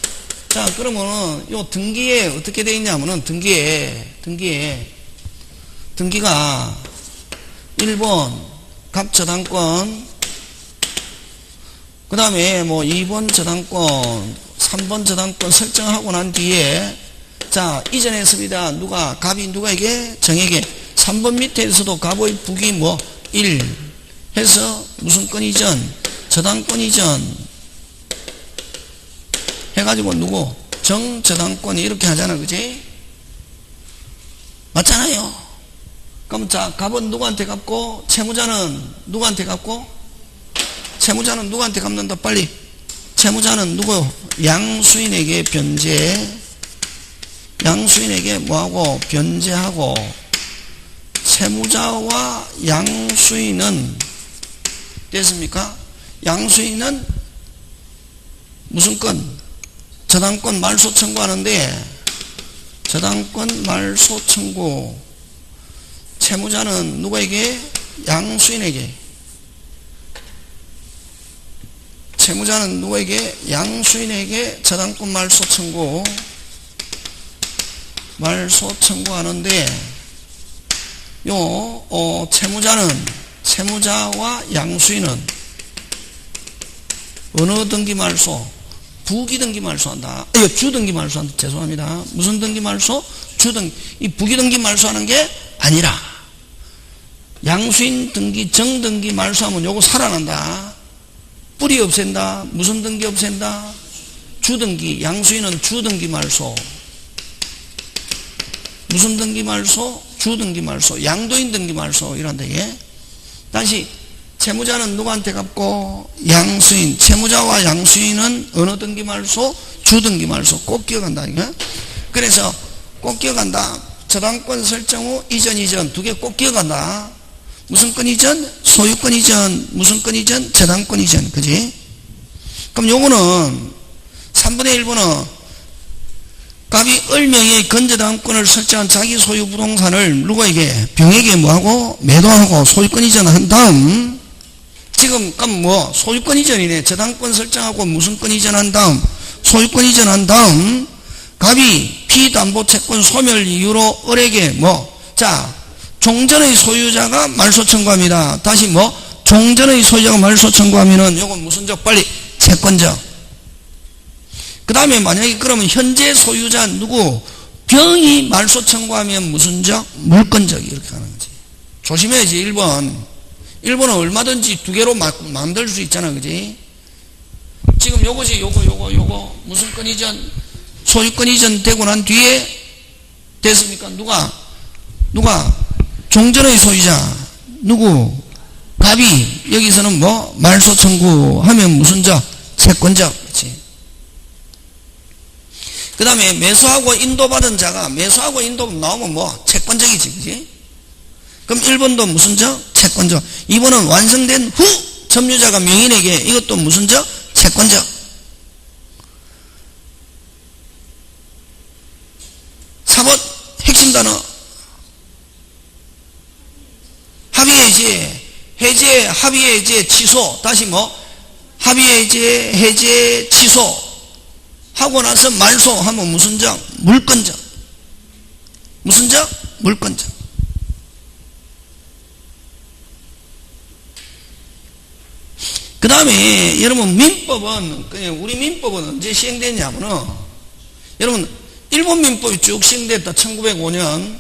자, 그러면은, 요 등기에 어떻게 되어 있냐면은, 등기가 1번 갑저당권, 그 다음에 뭐 2번 저당권, 3번 저당권 설정하고 난 뒤에, 자, 이전했습니다. 누가, 갑이 누가에게? 정에게. 3번 밑에서도 갑의 북이 뭐? 1 해서 무슨 권 이전? 저당권 이전. 해가지고 누구? 정저당권이 이렇게 하잖아, 그지? 맞잖아요. 그럼 자, 갑은 누구한테 갚고, 채무자는 누구한테 갚고? 채무자는 누구한테 갚는다, 빨리. 채무자는 누구? 양수인에게 변제. 양수인에게 뭐하고? 변제하고. 채무자와 양수인은, 됐습니까? 양수인은 무슨 건? 저당권 말소 청구하는데, 저당권 말소 청구. 채무자는 누구에게? 양수인에게. 채무자는 누구에게? 양수인에게 저당권 말소 청구. 말소 청구하는데, 채무자와 양수인은 어느 등기 말소? 부기등기 말소한다. 주등기 말소한다. 죄송합니다. 무슨 등기 말소? 주등기. 이 부기등기 말소하는 게 아니라 양수인 등기, 정등기 말소하면 요거 살아난다. 뿌리 없앤다. 무슨 등기 없앤다? 주등기. 양수인은 주등기 말소. 무슨 등기 말소? 주등기 말소. 양도인 등기 말소. 이란다. 예? 다시 채무자는 누구한테 갚고? 양수인. 채무자와 양수인은 어느 등기 말소? 주등기 말소. 꼭 기억한다. 이거. 그래서 꼭 기억한다. 저당권 설정 후 이전 두 개 꼭 기억한다. 무슨 건 이전? 소유권 이전. 무슨 건 이전? 저당권 이전. 그지? 그럼 요거는 3분의 1번은 갑이 을명의 건저당권을 설정한 자기 소유 부동산을 누구에게? 병에게 뭐하고? 매도하고 소유권 이전한 다음, 지금 그럼 뭐 소유권 이전이네. 저당권 설정하고 무슨 권 이전한 다음, 소유권 이전한 다음, 갑이 피담보 채권 소멸 이유로 을에게 뭐, 자, 종전의 소유자가 말소 청구합니다. 다시 뭐, 종전의 소유자가 말소 청구하면은 요건 무슨 적? 빨리 채권적. 그 다음에 만약에 그러면 현재 소유자 누구 병이 말소 청구하면 무슨 적? 물권적 이렇게 하는 거지. 조심해야지. 1번은 얼마든지 두 개로 만들 수 있잖아. 그지? 지금 요거지. 요거 무슨 건 이전 소유권 이전 되고 난 뒤에 됐습니까? 누가 종전의 소유자 누구 갑이 여기서는 뭐 말소 청구하면 무슨 적? 채권적. 그렇지? 그 다음에 매수하고 인도받은 자가 매수하고 인도 나오면 뭐 채권적이지. 그지? 그럼 1번도 무슨 적? 채권적. 2번은 완성된 후 점유자가 명인에게 이것도 무슨 적? 채권적. 4번 핵심 단어 합의해제 해제 합의해제 취소 다시 뭐 합의해제 해제 취소 하고 나서 말소하면 무슨 적? 물권적. 무슨 적? 물권적. 그 다음에 여러분 민법은 그냥 우리 민법은 언제 시행됐냐면은 여러분 일본 민법이 쭉 시행됐다. 1905년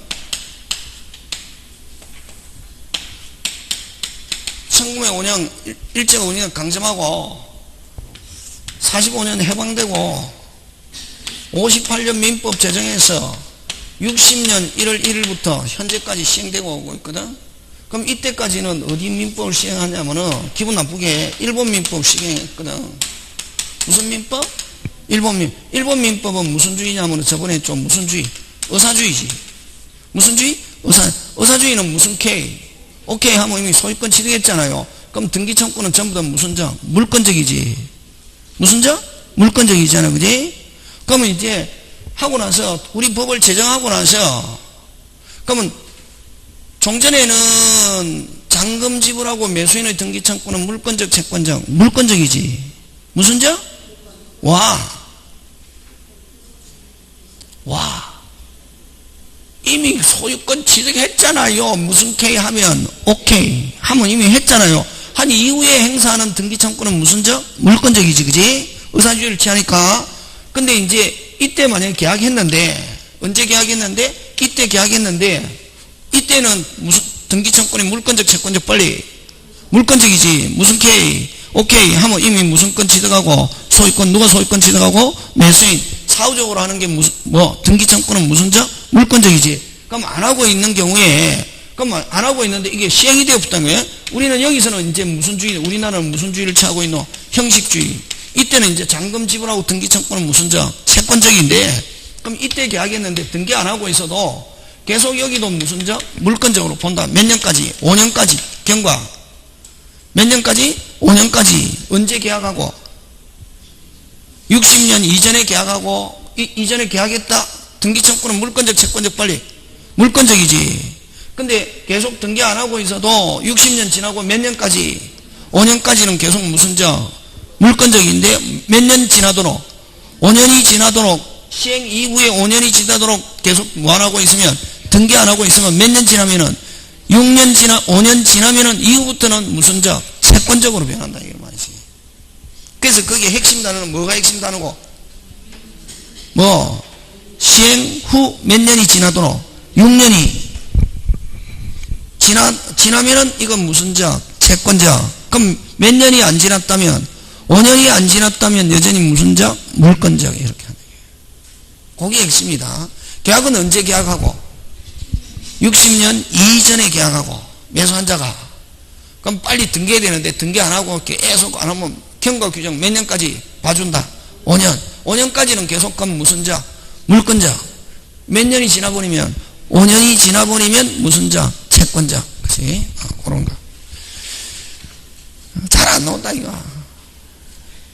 1905년 일제가 우리는 강점하고 45년 해방되고 58년 민법 제정해서 60년 1월 1일부터 현재까지 시행되고 오고 있거든. 그럼 이때까지는 어디 민법을 시행하냐면은 기분 나쁘게 일본 민법 시행했거든. 무슨 민법? 일본 민법은 무슨 주의냐면은 저번에 좀 무슨 주의? 의사주의지. 무슨 주의? 의사주의는 무슨 K? 오케이 하면 이미 소유권 취득했잖아요. 그럼 등기청구는 전부 다 무슨 적? 물권적이지. 무슨 적? 물권적이잖아. 그지? 그러면 이제 하고 나서 우리 법을 제정하고 나서 그러면 종전에는 잔금 지불하고 매수인의 등기청구는 물권적 채권적? 물권적이지. 무슨 적? 와 이미 소유권 취득했잖아요. 무슨 K 하면 오케이 하면 이미 했잖아요. 한 이후에 행사하는 등기청구는 무슨 적? 물권적이지. 그지? 의사주의를 취하니까. 근데 이제 이때 만약에 계약했는데 언제 계약했는데 이때 계약했는데 이때는 무슨 등기청구는 물권적 채권적? 빨리 물권적이지. 무슨 K 오케이 하면 이미 무슨 건 취득하고 소유권 누가 소유권 취득하고 매수인 사후적으로 하는 게 무슨 뭐 등기청구는 무슨 적? 물권적이지. 그럼 안 하고 있는 경우에 그럼 안 하고 있는데 이게 시행이 되어 없다는 거예요. 우리는 여기서는 이제 무슨 주의? 우리나라는 무슨 주의를 취하고 있노? 형식주의. 이때는 이제 잔금 지불하고 등기청구는 무슨 적? 채권적인데 그럼 이때 계약했는데 등기 안 하고 있어도 계속 여기도 무슨 적? 물권적으로 본다. 몇 년까지? 5년까지 경과. 몇 년까지? 5년까지. 언제 계약하고? 60년 이전에 계약하고 이전에 계약했다. 등기청구는 물권적 채권적? 빨리 물권적이지. 근데 계속 등기 안 하고 있어도 60년 지나고 몇 년까지? 5년까지는 계속 무슨 적? 물권적인데 몇 년 지나도록? 5년이 지나도록 시행 이후에 5년이 지나도록 계속 뭐 안 하고 있으면 등기 안 하고 있으면 몇 년 지나면은 6년 지나 5년 지나면은 이후부터는 무슨 적? 채권적으로 변한다 이런 말이지. 그래서 거기에 핵심 단어는 뭐가 핵심 단어고? 뭐 시행 후 몇 년이 지나도록 6년이 지나면은 이건 무슨 적? 채권적. 그럼 몇 년이 안 지났다면 5년이 안 지났다면 여전히 무슨 적? 물권적 이렇게 하는 거예요. 그게 핵심이다. 계약은 언제 계약하고? 60년 이전에 계약하고 매수한 자가 그럼 빨리 등기해야 되는데 등기 안 하고 계속 안 하면 경과 규정 몇 년까지 봐준다? 5년까지는 계속 그럼 무슨 적? 물권적. 몇 년이 지나버리면 5년이 지나버리면 무슨 적? 채권적. 그치? 그런 거 잘 안 나온다 이거.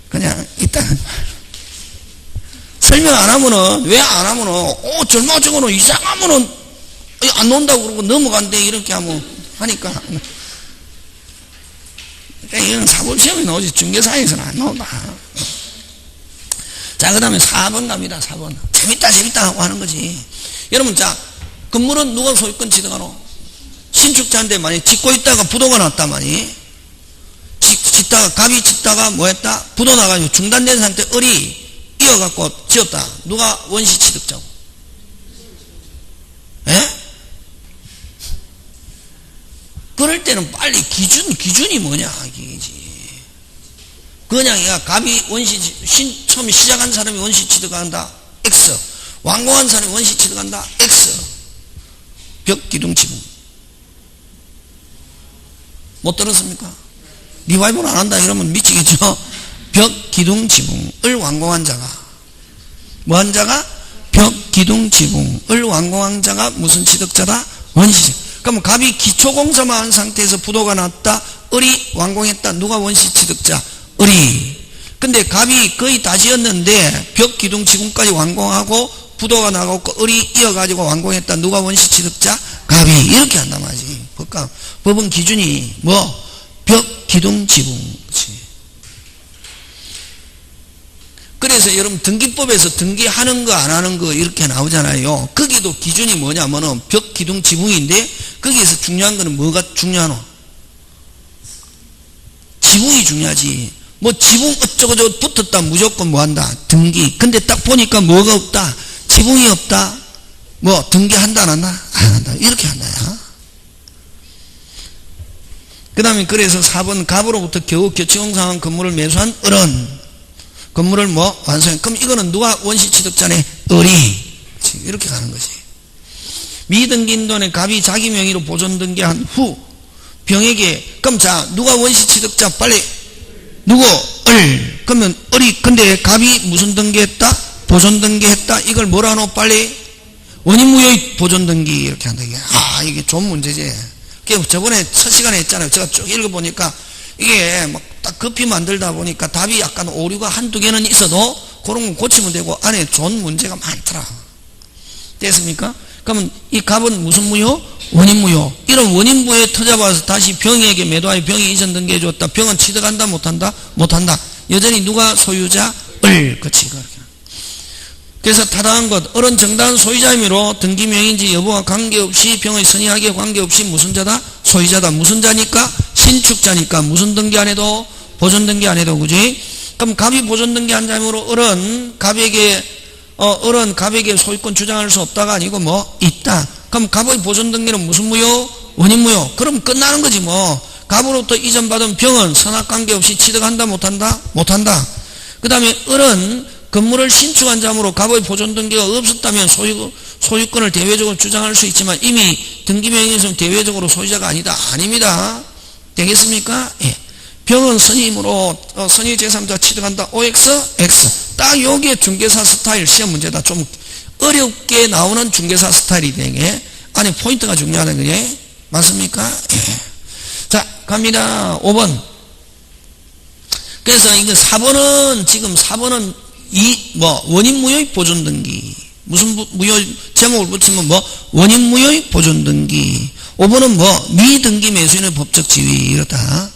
그냥 이따가 설명 안 하면은 왜 안 하면은 젊어 저거는 이상하면은 안 논다고 그러고 넘어간대 이렇게 하면 하니까 그러니까 이건 사법시험에 나오지 중개사에서는 안 나온다. 자, 그 다음에 4번 갑니다. 4번 재밌다 하고 하는 거지. 여러분, 자, 건물은 누가 소유권 취득하노? 신축자인데 만약 짓고 있다가 부도가 났다 많이 짓다가 갑이 짓다가 뭐 했다? 부도 나가지고 중단된 상태 을이 이어갖고 지었다. 누가 원시 취득자고? 예? 그럴 때는 빨리 기준이 뭐냐, 이게지. 그냥 갑이 처음에 시작한 사람이 원시 취득한다. X. 완공한 사람이 원시 취득한다. X. 벽, 기둥, 지붕. 못 들었습니까? 리바이벌 안 한다 이러면 미치겠죠? 벽, 기둥, 지붕을 완공한 자가. 뭐한 자가? 벽, 기둥, 지붕을 완공한 자가 무슨 취득자다? 원시. 그럼 갑이 기초공사만 한 상태에서 부도가 났다. 을이 완공했다. 누가 원시 취득자? 을이. 근데 갑이 거의 다 지었는데 벽, 기둥, 지붕까지 완공하고 부도가 나가고 을이 이어가지고 완공했다. 누가 원시 취득자? 갑이. 이렇게 한단 말이지. 법은 기준이 뭐? 벽, 기둥, 지붕. 그치. 그래서 여러분 등기법에서 등기하는 거 안 하는 거 이렇게 나오잖아요. 거기도 기준이 뭐냐면은 벽, 기둥, 지붕인데 거기에서 중요한 거는 뭐가 중요하노? 지붕이 중요하지. 뭐 지붕 어쩌고저쩌고 붙었다 무조건 뭐한다? 등기. 근데 딱 보니까 뭐가 없다? 지붕이 없다. 뭐 등기한다 안 한다? 안 한다. 이렇게 한다. 그 다음에 그래서 4번 갑으로부터 겨우 교치공사한 건물을 매수한 을은 건물을 뭐 완성해. 그럼 이거는 누가 원시 취득자네? 을이. 이렇게 가는 거지. 미등기인 돈에 갑이 자기 명의로 보존 등기한 후 병에게 그럼 자 누가 원시 취득자? 빨리 누구? 을. 그러면 을이 근데 갑이 무슨 등기했다? 보존 등기했다. 이걸 뭐라노? 빨리 원인무효의 보존 등기 이렇게 한다. 이게 좋은 문제지. 저번에 첫 시간에 했잖아요. 제가 쭉 읽어보니까 이게 막 딱 급히 만들다 보니까 답이 약간 오류가 한두 개는 있어도 그런 건 고치면 되고 안에 좋은 문제가 많더라. 됐습니까? 그러면 이 갑은 무슨 무효? 원인무효. 이런 원인무효에 터잡아서 다시 병에게 매도하여 병이 이전 등기해 줬다. 병은 취득한다 못한다? 못한다. 여전히 누가 소유자? 을. 그치. 그래서 타당한 것, 을은 정당한 소유자이므로 등기명인지 여부와 관계없이 병의 선의하기에 관계없이 무슨 자다? 소유자다. 무슨 자니까? 신축자니까. 무슨 등기 안 해도? 보존 등기 안 해도. 그지? 그럼 갑이 보존 등기 한 자이므로 을은 갑에게 소유권 주장할 수 없다가 아니고 뭐? 있다. 그럼 갑의 보존 등기는 무슨 무효? 원인무효. 그럼 끝나는 거지 뭐. 갑으로부터 이전받은 병은 선악 관계없이 취득한다 못한다? 못한다. 그 다음에 을은 건물을 신축한 자므로 갑의 보존 등기가 없었다면 소유권을 대외적으로 주장할 수 있지만 이미 등기명의에서는 대외적으로 소유자가 아니다. 아닙니다. 되겠습니까? 예. 병은 선임으로 선의 제3자 취득한다. OX, X. 딱 여기에 중개사 스타일 시험 문제다. 좀 어렵게 나오는 중개사 스타일이 되게 안에 포인트가 중요하다는 거예. 맞습니까? 예. 자, 갑니다. 5번. 그래서 이거 4번은 지금 4번은 원인무효의 보존 등기. 무슨 무효 제목을 붙이면 뭐 원인무효의 보존 등기. 5번은 뭐 미등기 매수인의 법적 지위 이렇다.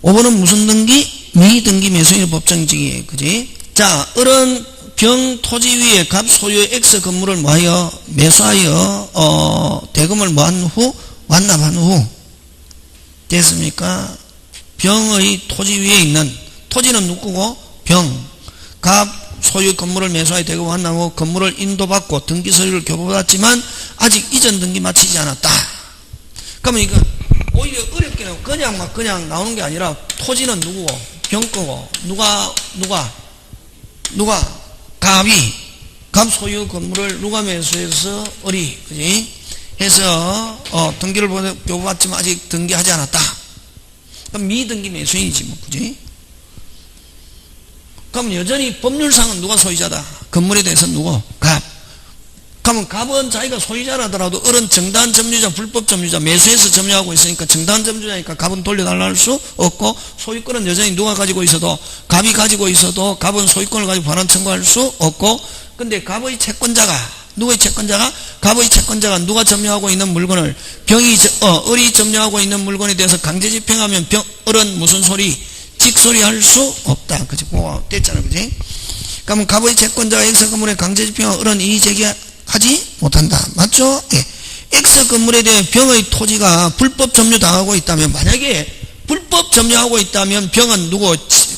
5번은 무슨 등기? 미등기 매수인의 법적 지위. 그지? 자, 을은 병 토지 위에 갑 소유의 X 건물을 뭐하여 매수하여 대금을 뭐한 후 완납한 후 됐습니까? 병의 토지 위에 있는 토지는 누구고? 병. 갑 소유 건물을 매수하여 대금 완납하고 건물을 인도받고 등기 서류를 교부받았지만 아직 이전 등기 마치지 않았다. 그러면 이거 오히려 어렵게는 그냥 나오는 게 아니라 토지는 누구고? 병 거고 누가 갑 소유 건물을 누가 매수해서 을이 그지? 해서 등기를 교부받지만 아직 등기하지 않았다. 그럼 미등기 매수인이지 뭐 그지? 그럼 여전히 법률상은 누가 소유자다? 건물에 대해서 누구? 갑. 그러면 갑은 자기가 소유자라더라도 을은 정당한 점유자, 불법 점유자, 매수해서 점유하고 있으니까 정당한 점유자니까 갑은 돌려달라 할 수 없고 소유권은 여전히 누가 가지고 있어도 갑이 가지고 있어도 갑은 소유권을 가지고 반환 청구할 수 없고 근데 갑의 채권자가 누구의 채권자가? 갑의 채권자가 누가 점유하고 있는 물건을 을이 점유하고 있는 물건에 대해서 강제 집행하면 을은 무슨 소리? 직소리 할 수 없다. 그치? 그거 됐잖아. 그치? 그러면 갑의 채권자가 X 건물에 강제 집행한 을은 이의 제기하지 못한다. 맞죠? 예. X 건물에 대해 병의 토지가 불법 점유 당하고 있다면 만약에 불법 점유하고 있다면 병은 누구?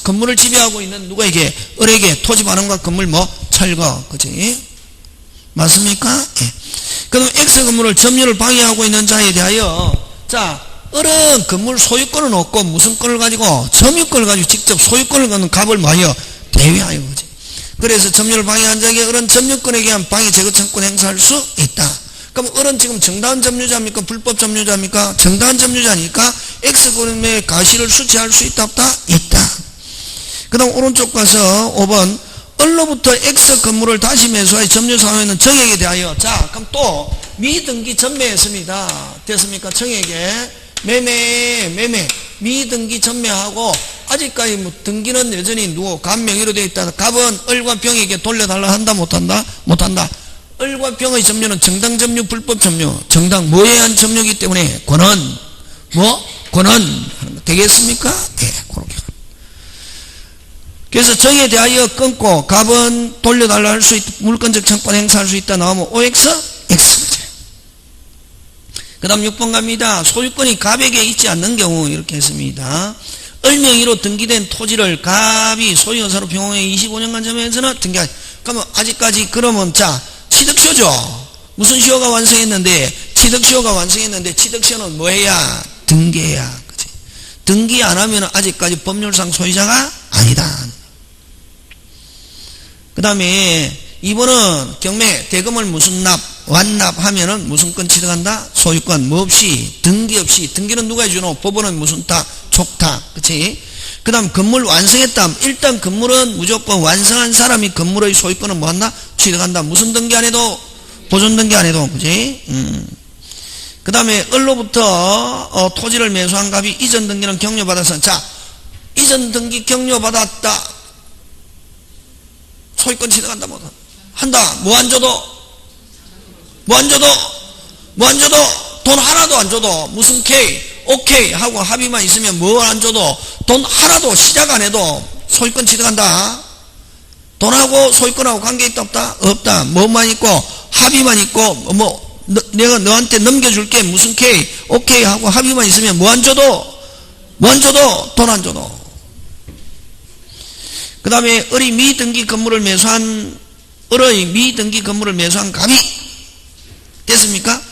건물을 지배하고 있는 누구에게? 을에게 토지 반환과 건물 뭐? 철거. 그치? 맞습니까? 예. 그럼 X 건물을 점유를 방해하고 있는 자에 대하여 자, 을은 건물 소유권은 없고 무슨 권을 가지고? 점유권을 가지고 직접 소유권을 갖는 갑을 뭐하여? 대위하여. 그치? 그래서 점유를 방해한 자에게 을은 점유권에 의한 방해 제거 청구권 행사할 수 있다. 그럼 을은 지금 정당한 점유자입니까? 불법 점유자입니까? 정당한 점유자니까 X건물의 가시를 수취할 수 있다 없다? 있다. 그 다음 오른쪽 가서 5번 을로부터 X건물을 다시 매수하여 점유사무에는 정액에 대하여 자 그럼 또 미등기 전매했습니다. 됐습니까? 정액에 매매 미등기 전매하고 아직까지 뭐 등기는 여전히 누구 갑 명의로 되어 있다. 갑은 을과 병에게 돌려달라 한다 못한다? 못한다. 을과 병의 점유는 정당 점유 불법 점유 정당 뭐에 의한 점유이기 때문에 권한 뭐? 권한 되겠습니까? 네, 그렇게. 그래서 정에 대하여 끊고 갑은 돌려달라 할 수 있다. 물권적 청권 행사할 수 있다 나오면 OX? X. 그 다음 6번 갑니다. 소유권이 갑에게 있지 않는 경우 이렇게 했습니다. 을 명의로 등기된 토지를 갑이 소유여사로 병행해 25년간 점유해서는 등기하지. 그러면 아직까지 그러면 자 취득시효죠. 무슨 시효가 완성했는데? 취득시효가 완성했는데 취득시효는 뭐해야? 등기해야. 그치? 등기 안 하면 아직까지 법률상 소유자가 아니다. 그 다음에 2번은 경매 대금을 무슨 납 완납하면은 무슨 권 취득한다? 소유권 뭐 없이 등기 없이. 등기는 누가 해주노? 법원은 무슨 탁? 촉탁. 그치? 그 다음 건물 완성했다. 일단 건물은 무조건 완성한 사람이 건물의 소유권은 뭐 한다? 취득한다. 무슨 등기 안 해도? 보존 등기 안 해도. 그치? 그 다음에 을로부터 토지를 매수한 갑이 이전 등기는 격려받아서 자 이전 등기 격려받았다. 소유권 취득한다 못한다. 한다. 뭐 안 줘도? 뭐 안 줘도? 뭐 안 줘도? 돈 하나도 안 줘도 무슨 K 오케이 하고 합의만 있으면 뭐 안 줘도 돈 하나도 시작 안 해도 소유권 취득한다. 돈하고 소유권하고 관계 있다 없다? 없다. 뭐만 있고 합의만 있고 뭐 내가 너한테 넘겨줄게 무슨 K 오케이 하고 합의만 있으면 뭐 안 줘도? 뭐 안 줘도? 돈 안 줘도. 그 다음에 을이 미등기 건물을 매수한 을의 미등기 건물을 매수한 갑이 됐습니까?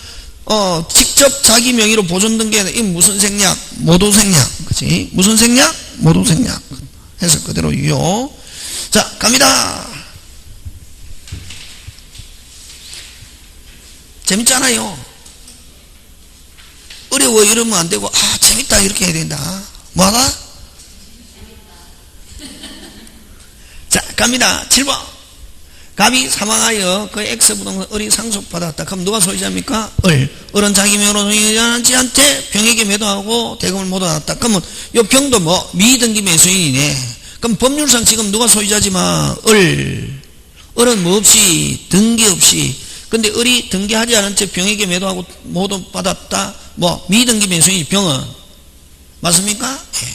직접 자기 명의로 보존 등기에 이 무슨 생략? 모두 생략. 그치? 무슨 생략? 모두 생략. 해서 그대로 유효. 자, 갑니다. 재밌잖아요. 어려워 이러면 안 되고, 아, 재밌다 이렇게 해야 된다. 뭐하다? 자, 갑니다. 7번. 갑이 사망하여 그 X부동산 을이 상속받았다. 그럼 누가 소유자입니까? 을은 자기 명의로 소유자한테 병에게 매도하고 대금을 못 얻었다. 그러면 이 병도 뭐 미등기 매수인이네. 그럼 법률상 지금 누가 소유자지만 을은 뭐 없이 등기 없이. 근데 을이 등기하지 않은 채 병에게 매도하고 못 받았다. 뭐 미등기 매수인이 병은 맞습니까? 예.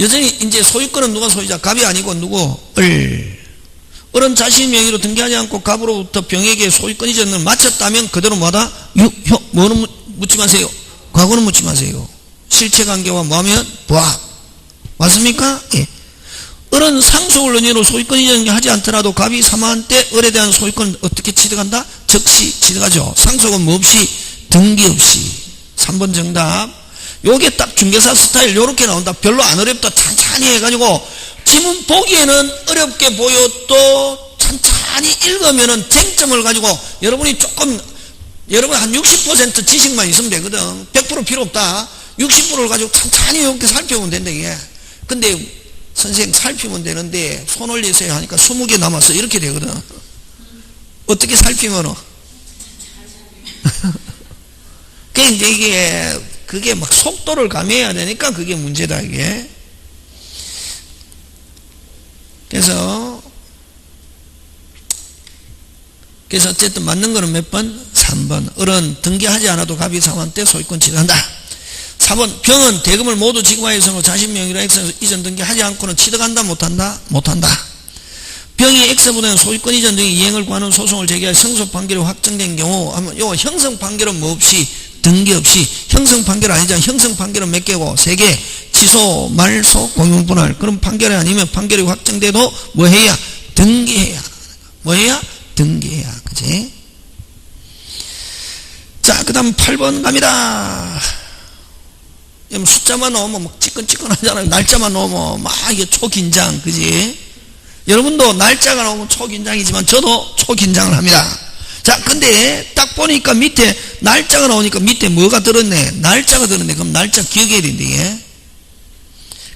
여전히 이제 소유권은 누가 소유자? 갑이 아니고 누구? 을은 자신 명의로 등기하지 않고 갑으로부터 병에게 소유권 이전을 마쳤다면 그대로 뭐다? 뭐는 묻지 마세요. 과거는 묻지 마세요. 실체관계와 뭐하면? 부합. 맞습니까? 예. 을은 상속을 논의로 소유권 이전을 하지 않더라도 갑이 사망한 때 을에 대한 소유권을 어떻게 취득한다? 즉시 취득하죠. 상속은 뭐 없이? 등기 없이. 3번 정답. 요게 딱 중개사 스타일 요렇게 나온다. 별로 안 어렵다. 찬찬히 해가지고 지문 보기에는 어렵게 보여도 찬찬히 읽으면은 쟁점을 가지고 여러분이 조금 여러분 한 60% 지식만 있으면 되거든. 100% 필요 없다. 60%를 가지고 찬찬히 이렇게 살펴보면 된다 이게. 근데 선생님 살피면 되는데 손 올리세요 하니까 20개 남았어 이렇게 되거든. 어떻게 살피면은 그게 막 속도를 가미해야 되니까 그게 문제다 이게. 그래서 어쨌든 맞는 거는 몇 번? 3번. 을은 등기하지 않아도 갑이 사망한 때 소유권 취득한다. 4번. 병은 대금을 모두 지급하여서 자신 명의로 X에서 이전 등기하지 않고는 취득한다 못한다? 못한다. 병이 X보다는 소유권 이전 등의 이행을 구하는 소송을 제기할 성소 판결이 확정된 경우 하면 요 형성 판결은 뭐 없이 등기 없이. 형성 판결 아니잖아. 형성 판결은 몇 개고? 3개. 취소, 말소, 공용분할. 그럼 판결이 아니면 판결이 확정돼도 뭐 해야? 등기해야. 뭐 해야? 등기해야. 그지? 자, 그 다음 8번 갑니다. 숫자만 넣으면 막 찌끈찌끈하잖아요. 날짜만 넣으면 막 이게 초긴장. 그지? 여러분도 날짜가 나오면 초긴장이지만 저도 초긴장을 합니다. 자, 근데 딱 보니까 밑에 날짜가 나오니까 밑에 뭐가 들었네? 날짜가 들었네. 그럼 날짜 기억해야 된대.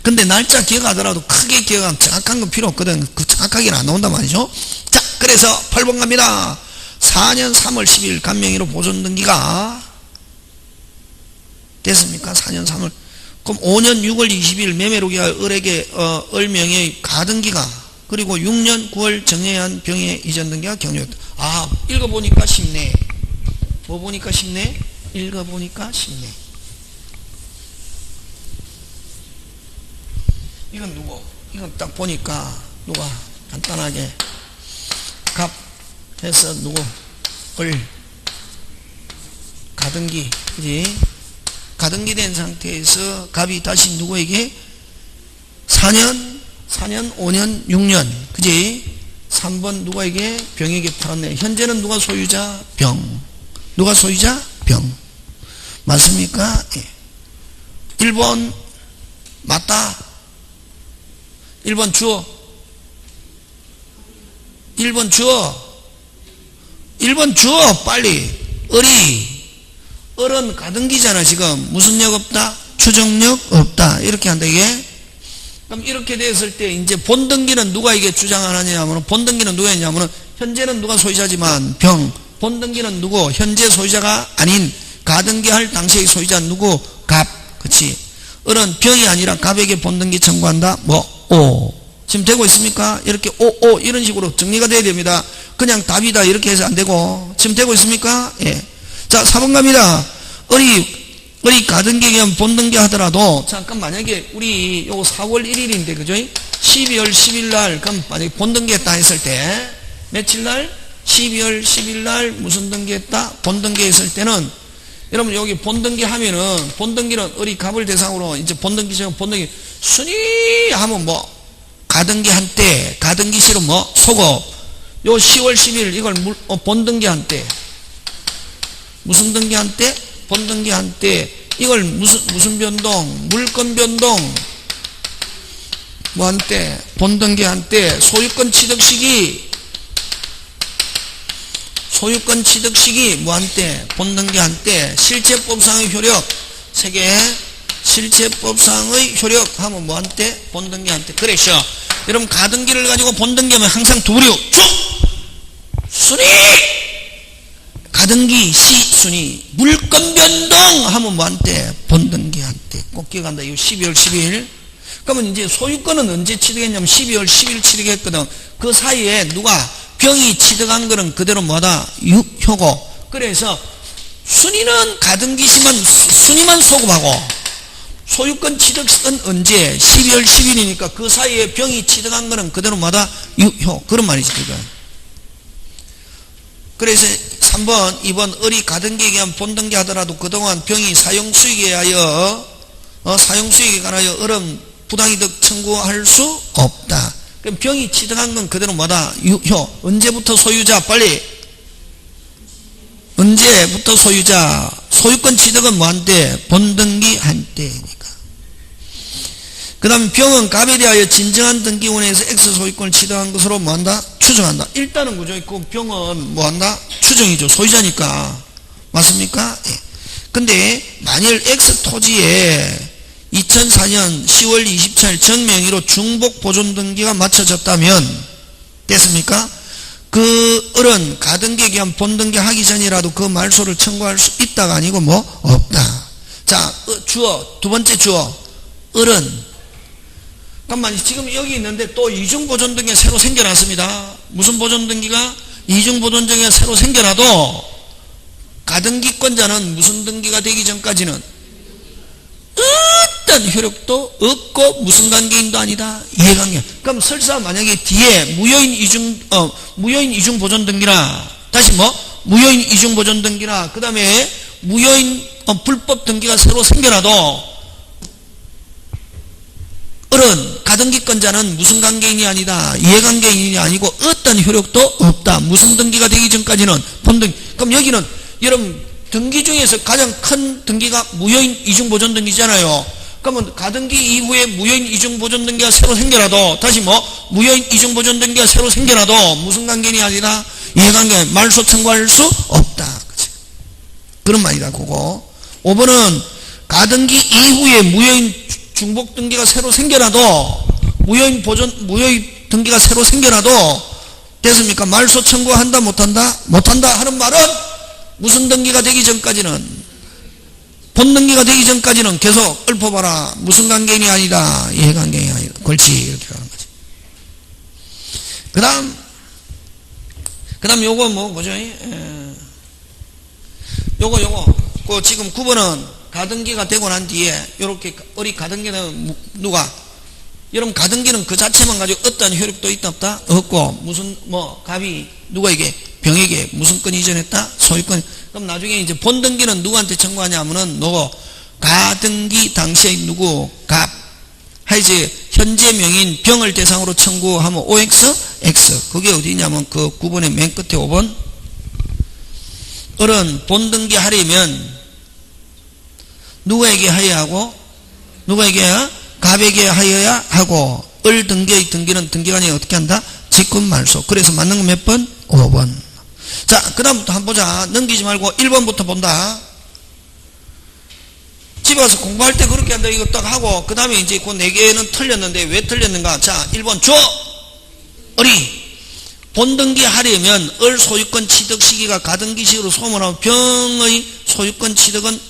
근데 날짜 기억하더라도 크게 기억하면 정확한 건 필요 없거든. 그 정확하게는 안 나온단 말이죠. 자, 그래서 8번 갑니다. 4년 3월 10일 간명의로 보존등기가 됐습니까? 4년 3월. 그럼 5년 6월 20일 매매로기가 을에게 을명의 가등기가, 그리고 6년 9월 정예한 병의 이전 등기가 경료였다. 아, 읽어보니까 쉽네. 뭐 보니까 쉽네? 읽어보니까 쉽네. 이건 누구? 이건 딱 보니까 누가 간단하게 갑 해서 누구? 을 가등기. 그지? 가등기 된 상태에서 갑이 다시 누구에게? 4년, 5년, 6년. 그지? 3번 누구에게? 병에게 팔았네. 현재는 누가 소유자? 병. 누가 소유자? 병. 맞습니까? 예. 1번 맞다. 1번 주어. 1번 주어. 1번 주어. 빨리. 을은 가등기잖아. 지금 무슨 력 없다? 추정력 없다. 이렇게 한다 이게. 그럼 이렇게 됐을 때 이제 본등기는 누가 이게 주장하느냐면, 본등기는 누가 했냐면, 현재는 누가 소유자지만 병. 본등기는 누구? 현재 소유자가 아닌 가등기 할 당시의 소유자 누구? 갑. 그치? 을은 병이 아니라 갑에게 본등기 청구한다. 뭐? 오. 지금 되고 있습니까? 이렇게 오 이런 식으로 정리가 돼야 됩니다. 그냥 답이다 이렇게 해서 안 되고. 지금 되고 있습니까? 예. 자, 4번 갑니다. 을이 가등기에 의한 본등기 하더라도, 잠깐 만약에 우리 요거 4월 1일인데, 그죠? 12월 10일 날, 그럼 만약에 본등기 했다 했을 때, 며칠 날? 12월 10일 날 무슨 등기 했다? 본등기 했을 때는, 여러분 여기 본등기 하면은, 본등기는 을이 갑을 대상으로, 이제 본등기처럼 본등기, 순위 하면 뭐, 가등기 한때, 가등기 실은 뭐, 소급, 요 10월 10일 이걸 본등기 한때, 무슨 등기 한때? 본등기 한때. 이걸 무슨 변동? 물건 변동. 뭐 한때? 본등기 한때. 소유권 취득 시기. 소유권 취득 시기. 뭐 한때? 본등기 한때. 실체법상의 효력. 세 개. 실체법상의 효력 하면 뭐 한때? 본등기 한때. 그래서 여러분 가등기를 가지고 본등기하면 항상 두 부류. 쭉! 순위! 가등기, 시순위, 물건 변동 하면 뭐 한때? 본등기 한때. 꼭 기억한다. 이거 12월 10일. 그러면 이제 소유권은 언제 취득했냐면 12월 10일 취득했거든. 그 사이에 누가 병이 취득한 거는 그대로 뭐다? 유효고. 그래서 순위는 가등기 시만 순위만 소급하고, 소유권 취득은 언제? 12월 10일이니까 그 사이에 병이 취득한 거는 그대로 뭐다? 유효. 그런 말이지 그거. 그래서 3번, 2번 을이 가등기에 의한 본등기 하더라도 그동안 병이 사용수익에 의하여 사용수익에 관하여 을은 부당이득 청구할 수 없다. 그럼 병이 취득한 건 그대로 뭐다? 유효. 언제부터 소유자? 빨리. 언제부터 소유자? 소유권 취득은 뭐한테? 본등기 한때니까. 그 다음 병은 갑에 대하여 진정한 등기원에서 X 소유권을 취득한 것으로 뭐한다? 추정한다. 일단은 그죠. 그 병은 뭐한다? 추정이죠. 소유자니까. 맞습니까? 예. 근데 만일 X 토지에 2004년 10월 24일 전명의로 중복 보존 등기가 마쳐졌다면 됐습니까? 그 을은 가등기에 의한 본등기 하기 전이라도 그 말소를 청구할 수 있다가 아니고 뭐 없다. 자, 주어 두 번째 주어 을은 잠깐만, 지금 여기 있는데 또 이중보존등기가 새로 생겨났습니다. 무슨 보존등기가? 이중보존등기가 새로 생겨나도 가등기권자는 무슨 등기가 되기 전까지는 어떤 효력도 없고 무슨 관계인도 아니다. 이해관계. 그럼 설사 만약에 뒤에 무효인 이중보존등기나 다시 뭐? 무효인 이중보존등기나 그 다음에 무효인 불법 등기가 새로 생겨나도 을은 가등기권자는 무슨 관계인이 아니다. 이해관계인이 아니고 어떤 효력도 없다. 무슨 등기가 되기 전까지는 본등기. 그럼 여기는 여러분 등기 중에서 가장 큰 등기가 무효인 이중보존등기잖아요. 그러면 가등기 이후에 무효인 이중보존등기가 새로 생겨나도 다시 무효인 이중보존등기가 새로 생겨나도 무슨 관계인이 아니라 이해관계 말소 청구할 수 없다. 그치? 그런 말이다. 그거 5번은 가등기 이후에 무효인 중복등기가 새로 생겨나도 무효인 등기가 새로 생겨나도 됐습니까? 말소 청구한다 못한다? 못한다 하는 말은 무슨 등기가 되기 전까지는 본등기가 되기 전까지는 계속 읊어봐라. 무슨 관계인이 아니다. 이해관계인이 아니다. 그렇지. 이렇게 하는 거지. 그 다음 요거 뭐죠? 요거 그 지금 9번은 가등기가 되고 난 뒤에 요렇게 어리 가등기는 누가 여러분 가등기는 그 자체만 가지고 어떤 효력도 있다 없다? 없고 무슨 갑이 누구에게 병에게 무슨 건 이전했다? 소유권. 그럼 나중에 이제 본등기는 누구한테 청구하냐면은 가등기 당시에 누구 갑 하이제 현재 명인 병을 대상으로 청구하면 OX X. 그게 어디냐면 그 9번의 맨 끝에 5번 을은 본등기 하려면 누구에게 하여야 하고 누구에게 갑에게 하여야 하고 을 등기의 등기는 등기관이 어떻게 한다? 직권 말소. 그래서 맞는 건 몇 번? 5번. 자, 그 다음부터 한번 보자. 넘기지 말고 1번부터 본다. 집에 와서 공부할 때 그렇게 한다. 이거 딱 하고 그 다음에 이제 그 4개는 틀렸는데 왜 틀렸는가? 자, 1번 줘! 을이 본등기 하려면 을 소유권 취득 시기가 가등기식으로 소문하고 병의 소유권 취득은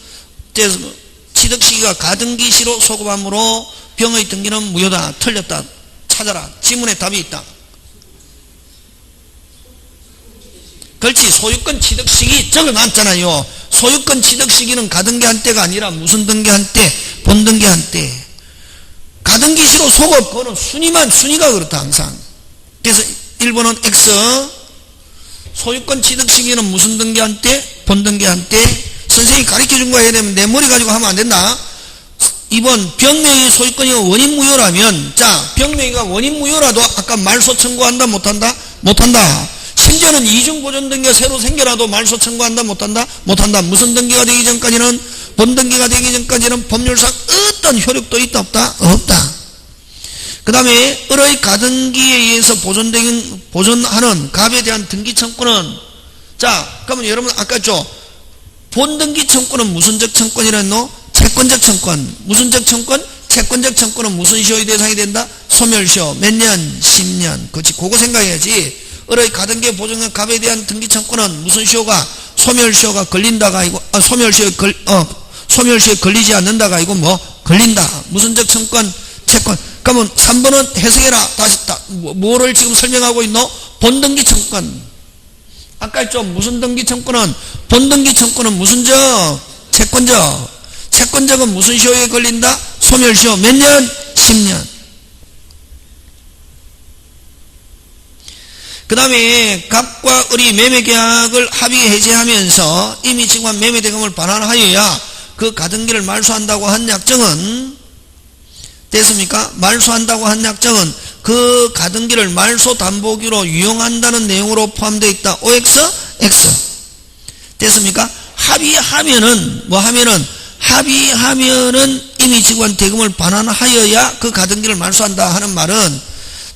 취득 시기가 가등기시로 소급함으로 병의 등기는 무효다. 틀렸다. 찾아라. 지문에 답이 있다. 그렇지. 소유권 취득 시기 적어놨잖아요. 소유권 취득 시기는 가등기한 때가 아니라 무슨 등기한 때? 본등기한 때. 가등기시로 소급 그거는 순위가 그렇다 항상. 그래서 1번은 X 소유권 취득 시기는 무슨 등기한 때? 본등기한 때. 선생님이 가르쳐준 거 해야 되면 내 머리 가지고 하면 안 된다. 2번 병명의 소유권이 원인 무효라면 자 병명이가 원인 무효라도 아까 말소 청구한다 못한다? 못한다. 심지어는 이중보존 등기가 새로 생겨나도 말소 청구한다 못한다? 못한다. 무슨 등기가 되기 전까지는 본등기가 되기 전까지는 법률상 어떤 효력도 있다 없다? 없다. 그 다음에 을의 가등기에 의해서 보존하는 갑에 대한 등기 청구는 자 그러면 여러분 아까 죠 본등기 청구는 무슨적 청구이라노? 채권적 청구. 무슨적 청구? 채권적 청구는 무슨 시효의 대상이 된다? 소멸시효. 몇 년? 10년. 그렇지. 그거 생각해야지. 을의 가등기에 보존한 갑에 대한 등기 청구는 무슨 시효가? 소멸시효가 걸린다가 아니고 소멸시효에 걸리지 않는다가 아니고 걸린다. 무슨적 청구? 채권. 그러면 3번은 해석해라. 다시 뭐를 지금 설명하고 있노? 본등기 청구. 아까 했죠. 무슨 등기 청구는 본등기 청구는 무슨 적? 채권적. 채권적은 무슨 시효에 걸린다? 소멸시효. 몇 년? 10년. 그 다음에 갑과 을이 매매계약을 합의에 해제하면서 이미 지금 매매대금을 반환하여야 그 가등기를 말소한다고 한 약정은 됐습니까? 말소한다고 한 약정은 그 가등기를 말소담보기로 유용한다는 내용으로 포함되어 있다. OX, X. 됐습니까? 합의하면은 합의하면은 이미 지구한 대금을 반환하여야 그 가등기를 말소한다 하는 말은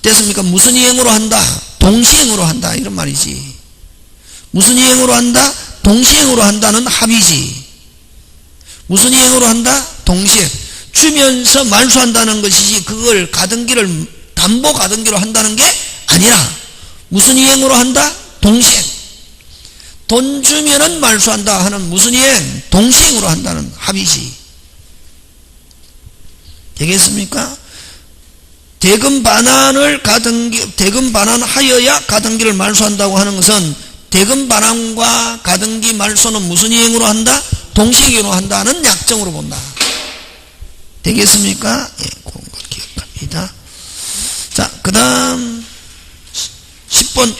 됐습니까? 무슨 이행으로 한다? 동시행으로 한다. 이런 말이지. 무슨 이행으로 한다? 동시행으로 한다는 합의지. 무슨 이행으로 한다? 동시행. 주면서 말소한다는 것이지 그걸 가등기를 담보 가등기로 한다는 게 아니라 무슨 이행으로 한다? 동시행. 돈 주면은 말소한다 하는 무슨 이행? 동시행으로 한다는 합의지. 되겠습니까? 대금 반환하여야 가등기를 말소한다고 하는 것은 대금 반환과 가등기 말소는 무슨 이행으로 한다? 동시행으로 한다는 약정으로 본다. 되겠습니까? 예, 그런 걸 기억합니다. 자, 그 다음 10번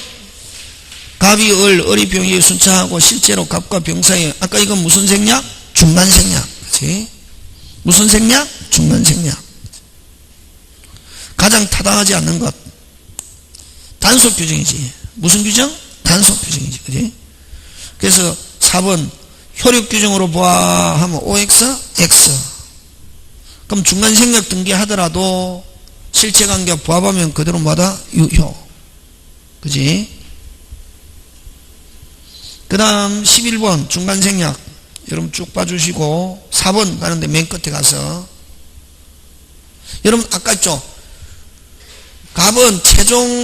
갑이 을이 병이 순차하고 실제로 갑과 병 사이에 아까 이건 무슨 생략? 중간생략. 그치? 무슨 생략? 중간생략. 가장 타당하지 않는 것. 단속 규정이지. 무슨 규정? 단속 규정이지. 그지? 그래서 4번 효력 규정으로 보아하면 OX, X. 그럼 중간 생략 등기하더라도 실체관계 부합하면 그대로 뭐다? 유효. 그지? 그 다음 11번 중간 생략. 여러분 쭉 봐주시고 4번 가는데 맨 끝에 가서 여러분 아까 있죠? 갑은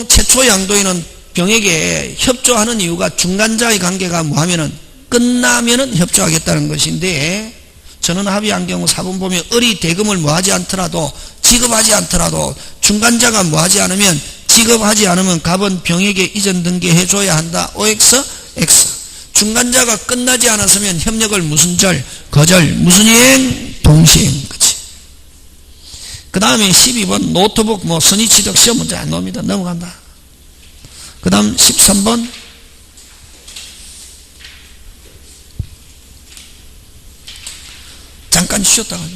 최초 양도인은 병에게 협조하는 이유가 중간자의 관계가 뭐 하면은 끝나면은 협조하겠다는 것인데 저는 합의한 경우 4번 보면 을이 대금을 뭐 하지 않더라도 지급하지 않더라도 중간자가 뭐 하지 않으면 지급하지 않으면 갑은 병에게 이전 등기해 줘야 한다. OX, X. 중간자가 끝나지 않았으면 협력을 무슨 절? 거절. 무슨 이행? 동시행. 그치? 그 다음에 12번 노트북 뭐 선의취득 시험 문제 안 나옵니다. 넘어간다. 그 다음 13번 잠깐 쉬었다 가죠.